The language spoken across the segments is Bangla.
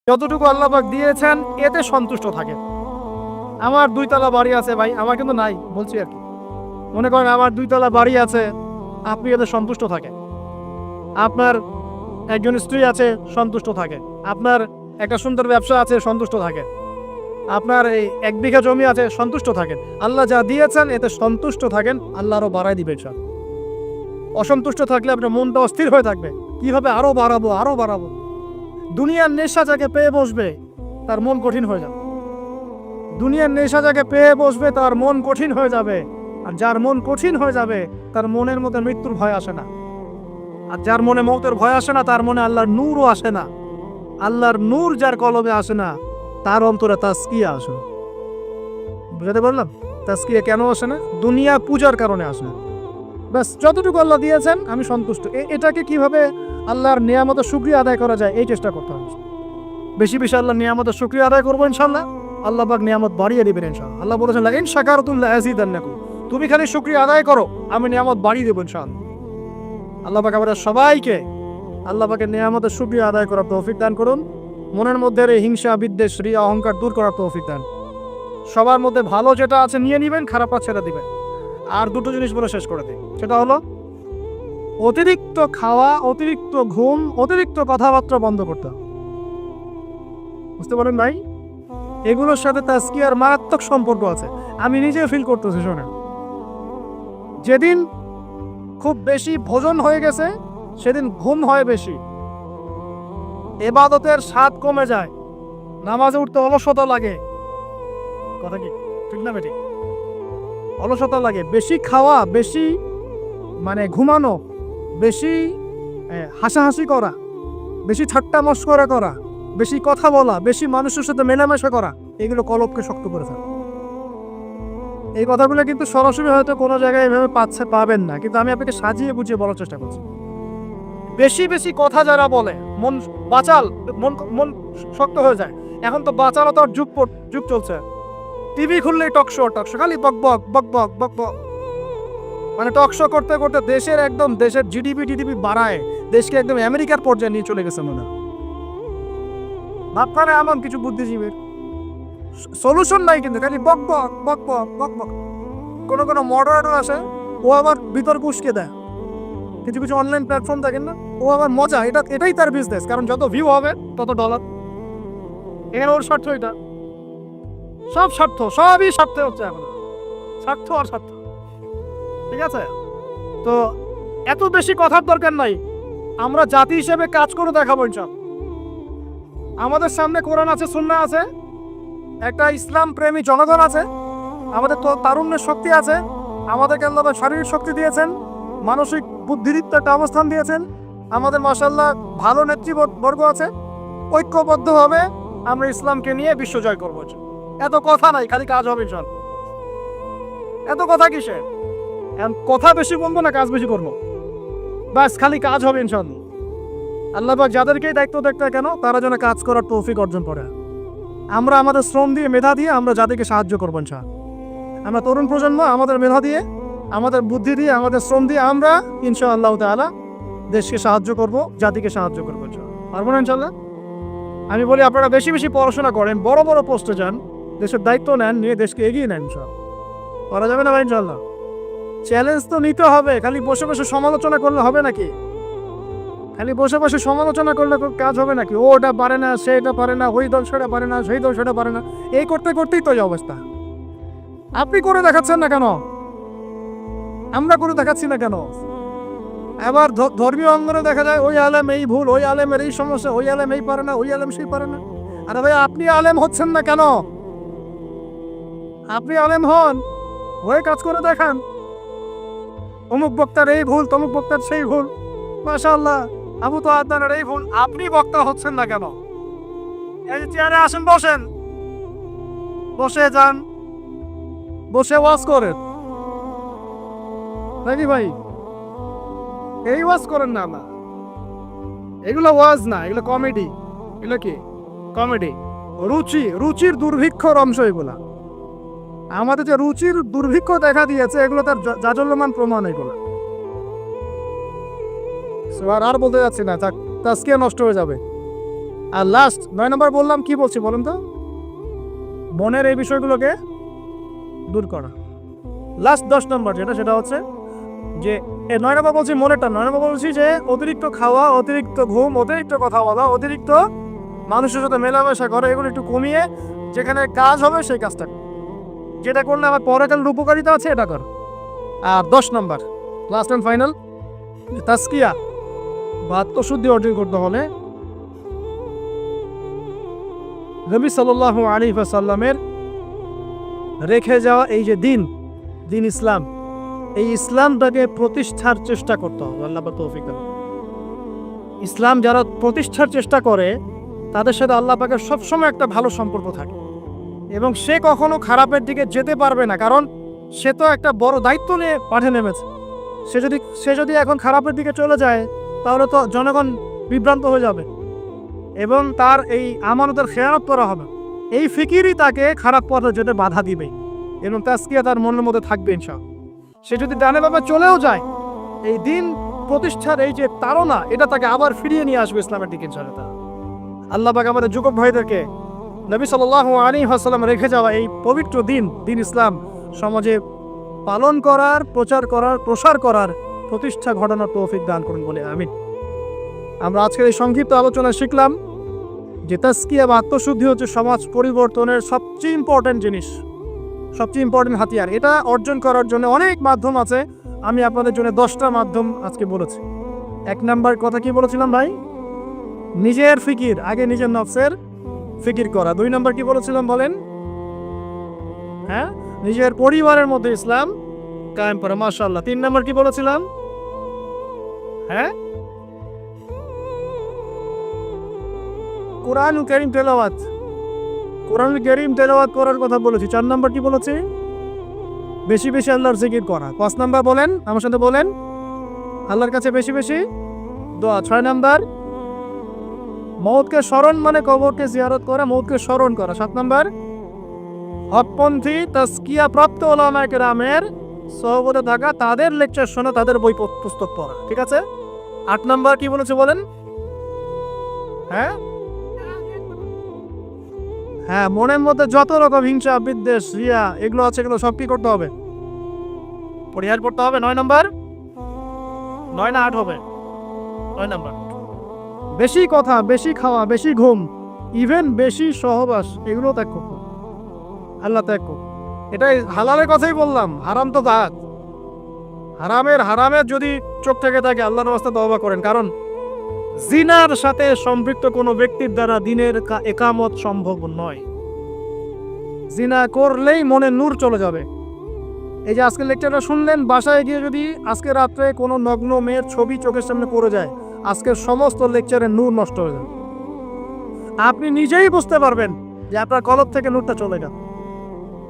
যতটুকু আল্লাহ পাক দিয়েছেন এতে সন্তুষ্ট থাকেন। আমার 2 তলা বাড়ি আছে ভাই, আমার কিন্তু নাই, বলছি আর কি। মনে করেন আমার 2 তলা বাড়ি আছে, আপনি এতে সন্তুষ্ট থাকেন। আপনার একজন স্ত্রী আছে, সন্তুষ্ট থাকেন। আপনার একটা সুন্দর ব্যবসা আছে, সন্তুষ্ট থাকেন। আপনার এই 1 বিঘা জমি আছে, সন্তুষ্ট থাকেন। আল্লাহ যা দিয়েছেন এতে সন্তুষ্ট থাকেন, আল্লাহ আরো বাড়ায় দিবেন সব। অসন্তুষ্ট থাকলে আপনার মনটা অস্থির হয়ে থাকবে, কিভাবে আরো বাড়াবো আরো বাড়াবো। দুনিয়ার নেশা যাকে পেয়ে বসবে তার মন কঠিন হয়ে যাবে। দুনিয়ার নেশা যাকে পেয়ে বসবে তার মন কঠিন হয়ে যাবে। আর যার মন কঠিন হয়ে যাবে তার মনের মধ্যে মৃত্যুর ভয় আসে না। আর যার মনে মৌতের ভয় আসে না তার মনে আল্লাহর নূরও আসে না। আল্লাহর নূর যার কলবে আসে না তার অন্তরে তাসকিয়া আসে না। বুঝাতে পারলাম? তাসকিয়া কেন আসে না? দুনিয়া পূজার কারণে আসে না। ব্যাস, যতটুকু আল্লাহ দিয়েছেন আমি সন্তুষ্ট। এটাকে কিভাবে আল্লাহর নিয়ামতের শুকরিয়া আদায় করা যায় এই চেষ্টা করতে হবে। বেশি বেশি আল্লাহর নিয়ামতের শুকরিয়া আদায় করবো ইনশাআল্লাহ, আল্লাহ পাক নিয়ামত বাড়িয়ে দিবেন ইনশাআল্লাহ। আল্লাহ বলেছেন লা ইন শাকারতুম লা আযীদান্নাকুম, তুমি খালি শুকরিয়া আদায় করো আমি নিয়ামত বাড়িয়ে দেব ইনশাআল্লাহ। আল্লাহ পাক আমাদের সবাইকে আল্লাহ পাকের নিয়ামতের শুকরিয়া আদায় করার তৌফিক দান করুন। মনের মধ্যে এই হিংসা, বিদ্বেষ, রিয়া, অহংকার দূর করার তৌফিক দান। সবার মধ্যে ভালো যেটা আছে নিয়ে নেবেন, খারাপটা ছেড়ে দিবেন। আর দুটো জিনিস বলে শেষ করে দিই, সেটা হলো অতিরিক্ত খাওয়া, অতিরিক্ত ঘুম, অতিরিক্ত কথাবার্তা বন্ধ করতে হবে। বুঝতে পারেন ভাই? এগুলোর সাথে তাসকিয়ার মারাত্মক সম্পর্ক আছে। আমি নিজেও ফিল করতেছি। শোনেন, যেদিন খুব বেশি ভোজন হয়ে গেছে সেদিন ঘুম হয় বেশি, ইবাদতের স্বাদ কমে যায়, নামাজে উঠতে অলসতা লাগে। কথা কি ঠিক না বেটি? অলসতা লাগে। বেশি খাওয়া, বেশি ঘুমানো, বেশি হাসাহাসি করা, বেশি ঠাট্টা মশকরা করা, বেশি কথা বলা, বেশি মানুষের সাথে মেলামেশা করা, এগুলো কলবকে শক্ত করে ফেলে। এই কথাগুলো কিন্তু সরাসরি হয়তো কোনো জায়গায় এভাবে পাবেন না, কিন্তু আমি আপনাকে সাজিয়ে বুঝিয়ে বলার চেষ্টা করছি। বেশি বেশি কথা যারা বলে মন বাচাল, মন শক্ত হয়ে যায়। এখন তো বাচালতার যুগ চলছে। টিভি খুললেই টকশো খালি বক বক বক বক বক বক। টকশো করতে করতে দেশের জিডিপি বাড়ায়, দেশকে একদম আমেরিকার পর্যায়ে নিয়ে চলে গেছে মনে হয়। ভাবখানে এমন কিছু বুদ্ধিজীবীর সলিউশন নাই, কিন্তু খালি বক বক বক বক বক বক। কোনো মডারেটর আসে, ও আবার বিতর্ক উস্কে দেয়। কিছু কিছু অনলাইন প্ল্যাটফর্ম থাকেন না, ও আবার মজা, এটাই তার বিজনেস, কারণ যত ভিউ হবে তত ডলার। এখানে ওর স্বার্থ, এটা সব স্বার্থ, সবই স্বার্থে হচ্ছে এখন, স্বার্থ আর স্বার্থ। ঠিক আছে? তো এত বেশি কথার দরকার নাই। আমরা জাতি হিসেবে কাজ করে দেখাবো ইনশাআল্লাহ। আমাদের সামনে কোরআন আছে, সুন্নাহ আছে, একটা ইসলাম প্রেমী জনগণ আছে, আমাদের তো তারুণ্যের শক্তি আছে, আমাদেরকে আল্লাহ শারীরিক শক্তি দিয়েছেন, মানসিক বুদ্ধিদীপ্ত একটা অবস্থান দিয়েছেন, আমাদের মাশাআল্লাহ ভালো নেতৃবর্গ আছে। ঐক্যবদ্ধভাবে আমরা ইসলামকে নিয়ে বিশ্ব জয় করবো। এত কথা নাই, খালি কাজ হবে ইনশাআল্লাহ। এত কথা কিসে? কথা বেশি বলবো না, কাজ বেশি করবো, ব্যাস, খালি কাজ হবে ইনশাআল্লাহ। আল্লাহ পাক যাদেরকেই দায়িত্ব দেখতে কেন তারা যেন কাজ করার তৌফিক অর্জন করে। আমরা আমাদের শ্রম দিয়ে, মেধা দিয়ে আমরা জাতিকে সাহায্য করবো ইনশাআল্লাহ। আমরা তরুণ প্রজন্ম, আমাদের মেধা দিয়ে, আমাদের বুদ্ধি দিয়ে, আমাদের শ্রম দিয়ে আমরা ইনশাআল্লাহ তাআলা দেশকে সাহায্য করব, জাতিকে সাহায্য করবো ইনশাআল্লাহ। পারবো না ইনশাআল্লাহ? আমি বলি আপনারা বেশি বেশি পড়াশোনা করেন, বড় বড় পোস্টে যান, দেশের দায়িত্ব নেন, নিয়ে দেশকে এগিয়ে নেন ইনশাআল্লাহ। করা যাবে না ভাই ইনশাআল্লাহ? চ্যালেঞ্জ তো নিতে হবে। খালি বসে বসে সমালোচনা করলে হবে নাকি? খালি বসে বসে সমালোচনা করলে কাজ হবে নাকি? ও ওটা পারে না, সে এটা পারে না, ওই দল সেটা পারে না, সেই দল সেটা পারে না, এই করতে করতেই তো এই অবস্থা। আপনি করে দেখাচ্ছেন না কেন? আমরা করে দেখাচ্ছি না কেন? এবার ধর্মীয় অঙ্গনে দেখা যায় ওই আলেম এই ভুল, ওই আলেমের এই সমস্যা, ওই আলেম এই পারে না, ওই আলেম সেই পারে না। আরে ভাই, আপনি আলেম হচ্ছেন না কেন? আপনি আলেম হন, হয়ে কাজ করে দেখান। অমুক বক্তার এই ভুল, তমুক বক্তার সেই ভুল, মাশাআল্লাহ আবু তো আদনানের এই ভুল, আপনি বক্তা হচ্ছেন না কেন? এই যে চেয়ারে আসেন, বসেন, বসে যান, বসে ওয়াজ করেন নাকি ভাই? এই ওয়াজ করেন না। না, এগুলো ওয়াজ না, এগুলো কমেডি। এগুলো কি কমেডি? রুচির দুর্ভিক্ষর অংশ এগুলা। আমাদের যে রুচির দুর্ভিক্ষ দেখা দিয়েছে, এগুলো তার জাজল্যমান প্রমাণ। এগুলো আর বলতে যাচ্ছি না, তাস্কিয়া নষ্ট হয়ে যাবে। আর লাস্ট 9 নম্বর বললাম, কি বলছি বলুন তো? মনের এই বিষয়গুলোকে দূর করা। লাস্ট 10 নম্বর যেটা, সেটা হচ্ছে যে 9 নম্বর বলছি মনেরটা, 9 নম্বর বলছি যে অতিরিক্ত খাওয়া, অতিরিক্ত ঘুম, অতিরিক্ত কথা বলা, অতিরিক্ত মানুষের সাথে মেলামেশা করা, এগুলো একটু কমিয়ে যেখানে কাজ হবে সেই কাজটা, যেটা করলে আমার পরকালের উপকারিতা আছে, এটা কর। আর 10 নম্বর লাস্ট অ্যান্ড ফাইনাল, তাজকিয়া বা আত্মশুদ্ধি অর্জন করতে হলে নবী সাল্লাল্লাহু আলাইহি ওয়াসাল্লামের রেখে যাওয়া এই যে দিন ইসলাম, এই ইসলামটাকে প্রতিষ্ঠার চেষ্টা করতে হবে। আল্লাহ পাক তৌফিক দান। ইসলাম যারা প্রতিষ্ঠার চেষ্টা করে তাদের সাথে আল্লাহ পাকের সবসময় একটা ভালো সম্পর্ক থাকে, এবং সে কখনো খারাপের দিকে যেতে পারবে না, কারণ সে তো একটা বড় দায়িত্ব নিয়ে মাঠে নেমেছে। সে যদি এখন খারাপের দিকে চলে যায় তাহলে তো জনগণ বিভ্রান্ত হয়ে যাবে এবং তার এই আমানতের খেয়ানত করা হবে। এই ফিকিরই তাকে খারাপ পথে যেতে বাধা দিবে, এবং তাজকিয়া তার মনের মধ্যে থাকবে ইনশাআল্লাহ। সে যদি ডানে বামে চলেও যায়, এই দিন প্রতিষ্ঠার এই যে তাড়না, এটা তাকে আবার ফিরিয়ে নিয়ে আসবে ইসলামের দিকে ইনশাআল্লাহ। আল্লাহ পাক আমাদের যুবক ভাইদেরকে নবী সাল্লাল্লাহু আলাইহি ওয়াসাল্লাম রেখে যাওয়া এই পবিত্র দিন ইসলাম সমাজে পালন করার, প্রচার করার, প্রসার করার, প্রতিষ্ঠা ঘটানোর তৌফিক দান করুন বলে আমিন। আমরা আজকের এই সংক্ষিপ্ত আলোচনায় শিখলাম যে তাজকিয়া বা আত্মশুদ্ধি হচ্ছে সমাজ পরিবর্তনের সবচেয়ে ইম্পর্টেন্ট জিনিস, সবচেয়ে ইম্পর্টেন্ট হাতিয়ার। এটা অর্জন করার জন্য অনেক মাধ্যম আছে। আমি আপনাদের জন্য 10টা মাধ্যম আজকে বলেছি। 1 নাম্বার কথা কি বলেছিলাম ভাই? নিজের ফিকির, আগে নিজের নফসের ফিকির করা। 2 নাম্বার কি বলেছিলাম বলেন? হ্যাঁ, নিজের পরিবারের মধ্যে ইসলাম কায়েম করা। মাশাআল্লাহ। 3 নাম্বার কি বলেছিলাম? হ্যাঁ, কোরআনুল কারীম তেলাওয়াত, কোরআনুল কারীম তেলাওয়াত করার কথা বলেছি। 4 নাম্বার কি বলেছি? বেশি বেশি আল্লাহর জিকির করা। 5 নাম্বার বলেন, আমার সাথে বলেন, আল্লাহর কাছে বেশি বেশি দোয়া। 6 নাম্বার মওতকে স্মরণ, মানে কবরকে জিয়ারত করা, মওতকে স্মরণ করা। 7 নাম্বার হকপন্থী তাজকিয়া প্রাপ্ত উলামায়ে কেরামের সহবতে থাকা, তাদের লেকচার শোনা, তাদের বই পুস্তক পড়া। ঠিক আছে? 8 নাম্বার কি বলেছে বলেন? হ্যাঁ হ্যাঁ, মনের মধ্যে যত রকম হিংসা, বিদ্বেষ, রিয়া এগুলো আছে, এগুলো সব কি করতে হবে? পরিহার করতে হবে। 9 নাম্বার, 9 না 8 হবে? 9 নাম্বার বেশি কথা, বেশি খাওয়া, বেশি ঘুম, ইভেন বেশি সহবাস, এগুলো ত্যাগ করতে, আল্লাহ ত্যাগ করো। এটাই হালালের কথাই বললাম, হারাম তো দাগ। হারামের যদি চোখ থেকে থাকে আল্লাহর রাস্তা তওবা করেন, কারণ জিনার সাথে সম্পৃক্ত কোনো ব্যক্তির দ্বারা দিনের একামত সম্ভব নয়। জিনা করলেই মনে নূর চলে যাবে। এই যে আজকের লেকচারটা শুনলেন, বাসায় গিয়ে যদি আজকে রাত্রে কোনো নগ্ন মেয়ের ছবি চোখের সামনে পড়ে যায়, আজকের সমস্ত লেকচারের নূর নষ্ট হয়ে যাবে। আপনি নিজেই বুঝতে পারবেন যে আপনার কলব থেকে নূরটা চলে গেল।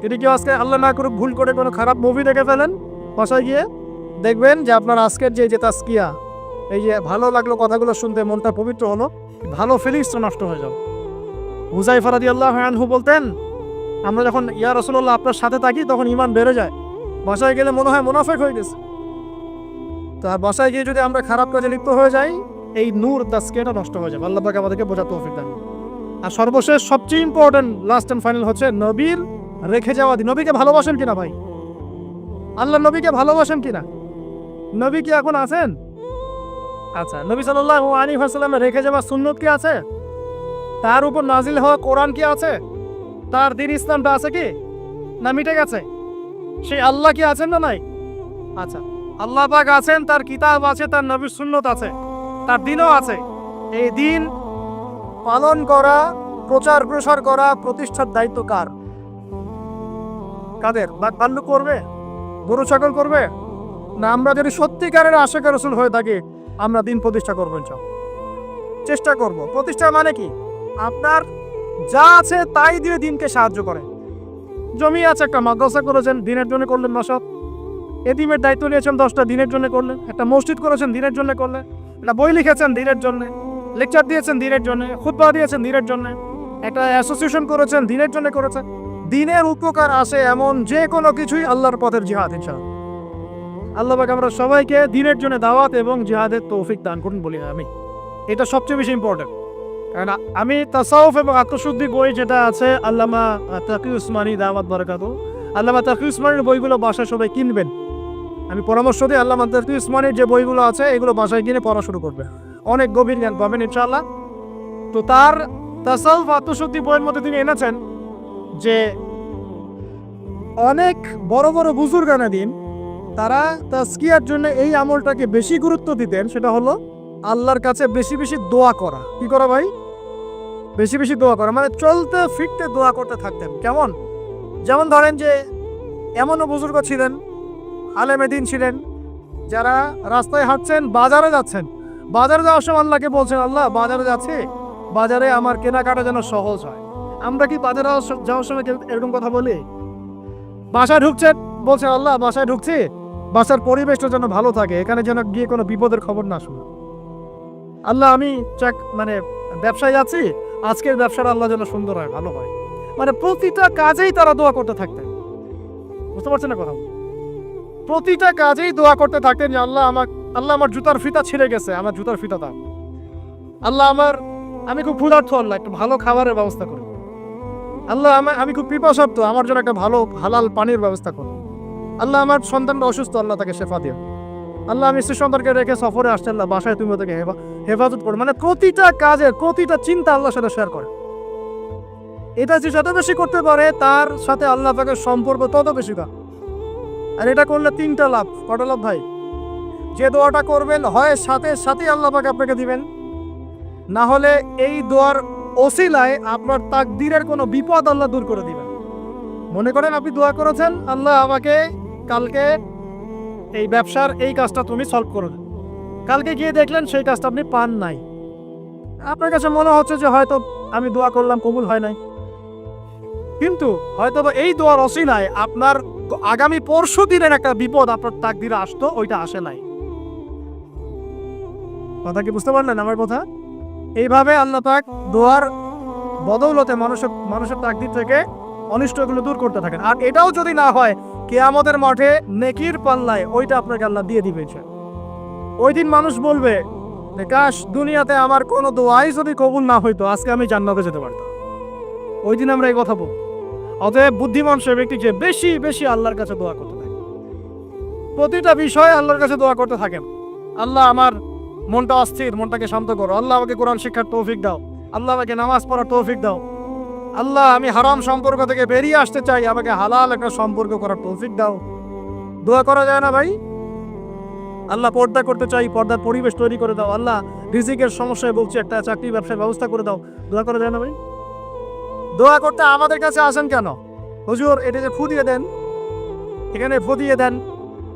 যদি কেউ আজকে আল্লাহ না করুক ভুল করে কোনো খারাপ মুভি দেখে ফেলেন, বাসায় গিয়ে দেখবেন যে আপনার আজকের যে তাজকিয়া, এই যে ভালো লাগলো কথাগুলো শুনতে, মনটা পবিত্র হলো, ভালো ফিলিংসটা নষ্ট হয়ে যাবে। হুযায়ফা রাদিয়াল্লাহু আনহু বলতেন, আমরা যখন ইয়া রাসূলুল্লাহ আপনার সাথে থাকি তখন ঈমান বেড়ে যায়, বাসায় গেলে মনে হয় মুনাফিক হয়ে গেছে। তা বাসায় গিয়ে যদি আমরা খারাপ কাজে লিপ্ত হয়ে যাই, এই নূর তাজকিয়াটা নষ্ট হয়ে যাবে। আল্লাহ পাক আমাদেরকে বোঝার তৌফিক দান। আর সর্বশেষ সবচেয়ে ইম্পর্টেন্ট লাস্ট এন্ড ফাইনাল হচ্ছে নবীর রেখে যাওয়া দিন। নবীকে ভালোবাসেন কিনা ভাই? আল্লাহ নবীকে ভালোবাসেন কিনা? নবী কি এখন আছেন? আচ্ছা, নবী সাল্লাল্লাহু আলাইহি ওয়াসাল্লামের রেখে যাওয়া সুন্নত কি আছে? তার উপর নাজিল হওয়া কোরআন কি আছে? তার দ্বীন ইসলামটা আছে কি না মিটে গেছে? সেই আল্লাহ কি আছেন না নাই? আচ্ছা, আল্লাহ পাক আছেন, তার কিতাব আছে, তার নবীর সুন্নত আছে, তার দ্বীনও আছে। এই দ্বীন পালন করা, প্রচার প্রসার করা, প্রতিষ্ঠার দায়িত্ব কার? কাদের? বাল্লু করবে? গরু ছাগল করবে? না আমরা যদি সত্যিকারের আশিক রাসূল হয়ে থাকি, আমরা দিন প্রতিষ্ঠা করবো, চেষ্টা করব। প্রতিষ্ঠা মানে কি? আপনার যা আছে তাই দিয়ে দিনকে সাহায্য করে। জমি আছে, একটা মাদ্রাসা করেছেন, দিনের জন্য করলেন মাসাত। এতিমের দায়িত্ব নিয়েছেন 10টা, দিনের জন্য করলেন। একটা মসজিদ করেছেন, দিনের জন্য করলেন। একটা বই লিখেছেন, দিনের জন্য। লেকচার দিয়েছেন, দিনের জন্য। খুতবা দিয়েছেন, দিনের জন্য। একটা অ্যাসোসিয়েশন করেছেন, দিনের জন্য করেছেন। দিনের উপকার আসে এমন যে কোনো কিছুই আল্লাহর পথের জিহাদ ইনশাআল্লাহ। আল্লাহ পাক আমরা সবাইকে দিনের জন্য দাওয়াত এবং জিহাদের তৌফিক দান করুন বলি আমি। এটা সবচেয়ে বেশি ইম্পর্টেন্ট। কারণ আমি তাসাউফ এবং আত্মশুদ্ধি বই যেটা আছে আল্লামা তাকি উসমানী দাওয়াত বারাকাতু, আল্লামা তাকি উসমানীর বইগুলো বাসায় সবাই কিনবেন। আমি পরামর্শ দিই আল্লামা তাকি উসমানীর যে বইগুলো আছে এগুলো বাসায় কিনে পড়া শুরু করবে, অনেক গভীর জ্ঞান পাবেন ইনশাআল্লাহ। তো তার তাসাউফ আত্মশুদ্ধি বইয়ের মধ্যে তিনি এনেছেন যে অনেক বড় বড় বুজুর্গানা দিন তারা তাজকিয়ার জন্য এই আমলটাকে বেশি গুরুত্ব দিতেন, সেটা হলো আল্লাহর কাছে বেশি বেশি দোয়া করা। কি করা ভাই? বেশি বেশি দোয়া করা, মানে চলতে ফিরতে দোয়া করতে থাকতেন। কেমন? যেমন ধরেন যে এমনও বুজুর্গ ছিলেন, আলেমে দ্বীন ছিলেন, যারা রাস্তায় হাঁটছেন, বাজারে যাচ্ছেন, বাজারে যাওয়ার সময় আল্লাহকে বলছেন, আল্লাহ বাজারে যাচ্ছে, বাজারে আমার কেনাকাটা যেন সহজ হয়। আমরা কি বাজারে যাওয়ার সময় এরকম কথা বলি? বাসায় ঢুকছেন, বলছেন আল্লাহ বাসায় ঢুকছি, বাসার পরিবেশটা যেন ভালো থাকে, এখানে যেন গিয়ে কোনো বিপদের খবর না শুনি। আল্লাহ আমি মানে ব্যবসায় যাচ্ছি, আজকের ব্যবসাটা আল্লাহ যেন সুন্দর হয়, ভালো হয়। মানে প্রতিটা কাজেই তারা দোয়া করতে থাকতেন। বুঝতে পারছেন না কথা? প্রতিটা কাজেই দোয়া করতে থাকতেন যে আল্লাহ আমার জুতার ফিতা ছিঁড়ে গেছে, আমার জুতার ফিতা দাও। আল্লাহ আমি খুব ক্ষুধার্ত, আল্লাহ একটু ভালো খাবারের ব্যবস্থা করুন। আল্লাহ আমি খুব পিপাসার্ত, আমার জন্য একটা ভালো হালাল পানির ব্যবস্থা করুন। আল্লাহ আমার সন্তানটা অসুস্থ, আল্লাহ তাকে শেফা দিও। আল্লাহ আমি স্ত্রী সন্তানকে রেখে সফরে আসছে, আল্লাহ বাসায় তুমি ওদেরকে হেফাজত করো। মানে প্রতিটা কাজের প্রতিটা চিন্তা আল্লাহর সাথে শেয়ার করে। এটা যে যত বেশি করতে পারে তার সাথে আল্লাহ পাকের সম্পর্ক তত বেশি দাম। আর এটা করলে 3টা লাভ। কটা লাভ ভাই? যে দোয়াটা করবেন হয় সাথে সাথে আল্লাহ পাক আপনাকে দিবেন, না হলে এই দোয়ার ওসিলায় আপনার তাকদীরের কোনো বিপদ আল্লাহ দূর করে দিবেন। মনে করেন আপনি দোয়া করেছেন, আল্লাহ আমাকে কালকে এই ব্যবসার এই কাজটা তুমি সলভ করে দেন। কালকে গিয়ে দেখলেন সেই কাজটা আপনি পান নাই। আপনার কাছে মনে হচ্ছে যে হয়তো আমি দোয়া করলাম, কবুল হয় নাই, কিন্তু হয়তো এই দোয়ার ওসিলায় আপনার আগামী পরশু দিনের একটা বিপদ আপনার তাকদীরে আসতো, ওইটা আসে নাই। কথা কি বুঝতে পারলেন আমার কথা? এইভাবে আল্লাহ পাক দোয়ার বদৌলতে মানুষের তাকদীর থেকে অনিষ্টগুলো দূর করতে থাকেন। আর এটাও যদি না হয়, কিয়ামতের মাঠে নেকির পাল্লায় ওইটা আপনাকে আল্লাহ দিয়ে দিবে। ওই দিন মানুষ বলবে যে কাশ দুনিয়াতে আমার কোনো দোয়াই যদি কবুল না হইতো, আজকে আমি জান্নাতে যেতে পারতাম। ওই দিন আমরা এই কথা বলব। অতএব বুদ্ধিমান সে ব্যক্তি যে বেশি বেশি আল্লাহর কাছে দোয়া করতে থাকে, প্রতিটা বিষয়ে আল্লাহর কাছে দোয়া করতে থাকেন। আল্লাহ আমার মনটা অস্থির, মনটাকে শান্ত করো। আল্লাহ আমাকে কোরআন শিক্ষার তৌফিক দাও। আল্লাহ আমাকে নামাজ পড়ার তৌফিক দাও। আল্লাহ আমি হারাম সম্পর্ক থেকে বেরিয়ে আসতে চাই, আমাকে হালাল একটা সম্পর্ক করার তৌফিক দাও। দোয়া করা যায় না ভাই? আল্লাহ পর্দা করতে চাই, পর্দার পরিবেশ তৈরি করে দাও। আল্লাহ রিজিকের সমস্যায় বলছি, একটা চাকরি ব্যবসার ব্যবস্থা করে দাও। দোয়া করা যায় না ভাই? দোয়া করতে আমাদের কাছে আসেন কেন? হুজুর এটা যে ফু দিয়ে দেন, এখানে ফু দিয়ে দেন,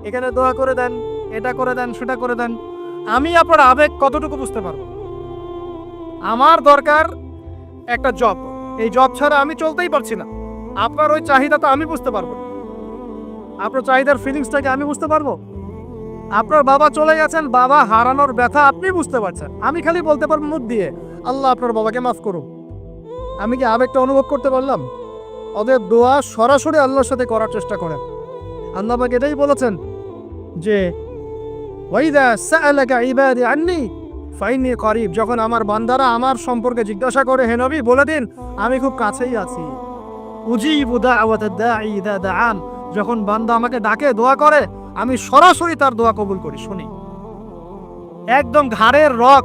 এখানে দোয়া করে দেন, এটা করে দেন, সেটা করে দেন। আমি আপনার আবেগ কতটুকু বুঝতে পারবো? আমার দরকার একটা জব, এই জব ছাড়া আমি চলতেই পারছি না। আপনার ওই চাহিদা তো আমি বুঝতে পারবো, আপনার চাহিদার ফিলিংসটাকে আমি বুঝতে পারবো। আপনার বাবা চলে গেছেন, বাবা হারানোর ব্যথা আপনি বুঝতে পারছেন, আমি খালি বলতে পারবো মুখ দিয়ে আল্লাহ আপনার বাবাকে মাফ করুন। আমি কি আবেগটা অনুভব করতে পারলাম? ওদের দোয়া সরাসরি আল্লাহর সাথে করার চেষ্টা করেন। আল্লাহ পাক এটাই বলেছেন যে ওয়াইদা সাআলাকা ইবাদি আন্নী ফাইন্নী করিব, যখন আমার বান্দারা আমার সম্পর্কে জিজ্ঞাসা করে, হে নবী বলে দিন আমি খুব কাছেই আছি। উজিবু দাওয়াতাদ দাঈ ইযা দাআন, যখন বান্দা আমাকে ডাকে, দোয়া করে, আমি সরাসরি তার দোয়া কবুল করি, শুনি। একদম ঘাড়ের রগ,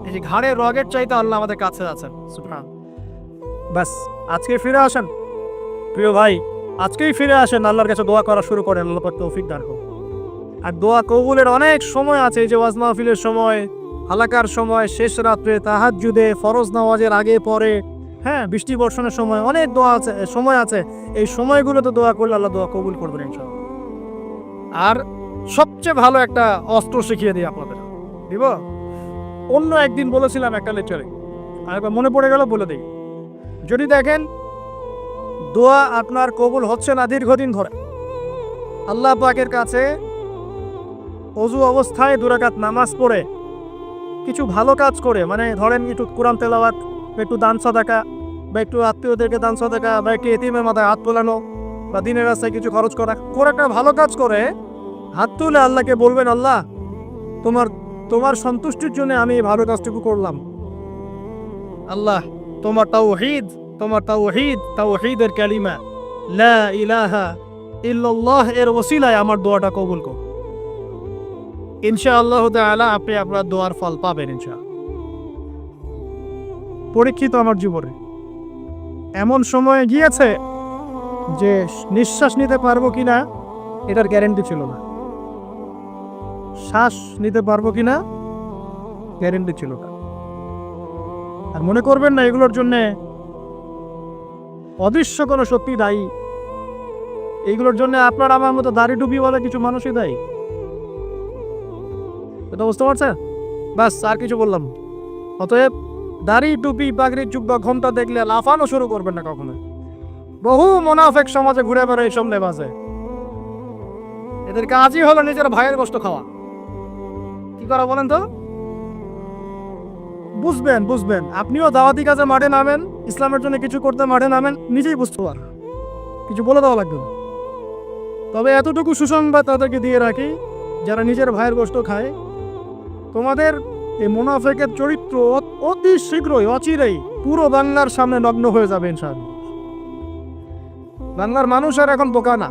এই যে ঘাড়ের রগের চাইতে আল্লাহ আমাদের কাছে আছেন। সুবহান। বাস আজকে ফিরে আসেন প্রিয় ভাই, আজকেই ফিরে আসেন, আল্লাহর কাছে দোয়া করা শুরু করেন। আল্লাহ পাক তৌফিক দান করুন। আর দোয়া কবুলের অনেক সময় আছে, এই যে ওয়াজ মাহফিলের সময়, হালাকার সময়, শেষ রাত্রে, তাহাজ্জুদে, ফরজ নামাজের আগে পরে, হ্যাঁ বৃষ্টি বর্ষণের সময়, অনেক দোয়া আছে, সময় আছে। এই সময়গুলোতে দোয়া করলে আল্লাহ দোয়া কবুল করবেন ইনশাআল্লাহ। আর সবচেয়ে ভালো একটা অস্ত্র শিখিয়ে দিই আপনাদের, দিব। অন্য একদিন বলেছিলাম একটা লেকচারে, আর একবার মনে পড়ে গেল বলে দিই। যদি দেখেন দোয়া আপনার কবুল হচ্ছে না দীর্ঘদিন ধরে, আল্লাহ পাকের কাছে ওযু অবস্থায় 2 রাকাত নামাজ পড়ে, কিছু ভালো কাজ করে, মানে ধরেন একটু কোরআন তেলাওয়াত, একটু দান সাদাকা, বা একটু আত্মীয়দেরকে দান সাদাকা, বা একটু এতিমের মাথায় হাত তোলানো, বা দিনের রাস্তায় কিছু খরচ করা, একটা ভালো কাজ করে হাত তুলে আল্লাহকে বলবেন, আল্লাহ তোমার সন্তুষ্টির জন্য আমি এই ভালো কাজটুকু করলাম। আল্লাহ তোমার তাওহীদের কালিমা লা ইলাহা ইল্লাল্লাহ এর ওসিলায় আমার দোয়াটা কবুল করো। ইনশাআল্লাহ তাআলা আপনি আপনার দোয়ার ফল পাবেন ইনশাআল্লাহ। পরীক্ষিত আমার জীবনে এমন সময় গিয়েছে যে নিঃশ্বাস নিতে পারবো কিনা এটার গ্যারেন্টি ছিল না, শ্বাস নিতে পারবো কিনা গ্যারেন্টি ছিল না। আর মনে করবেন না এগুলোর জন্য অদৃশ্য কোনো শক্তি দায়ী, এইগুলোর জন্য আপনার আমার মতো দাড়ি টুপি বলে কিছু মানুষই দায়ী। এটা বুঝতে পারছেন? বাস আর কিছু বললাম। অতএব দাড়ি টুপি পাগড়ি জুব্বা ঘোমটা দেখলে লাফানো শুরু করবেন না কখনো। বহু মুনাফিক সমাজে ঘুরে বেড়ায় এইসব লেবাসে। এদের কাজই হলো নিজের ভাইয়ের কষ্ট খাওয়া। কি করা বলেন তো? বুঝবেন আপনিও দাওয়াতি কাজে মাঠে নামেন, ইসলামের জন্য কিছু করতে মাঠে নামেন, নিজেই বুঝতে পার, কিছু বলে দেওয়া লাগবে না। তবে এতটুকু সুসংবাদ তাদেরকে দিয়ে রাখি, যারা নিজের ভাইয়ের গোশত খায়, তোমাদের এই মুনাফিকের চরিত্র অতি শীঘ্রই অচিরেই পুরো বাংলার সামনে নগ্ন হয়ে যাবে ইনশাআল্লাহ। বাংলার মানুষ আর এখন বোকা না,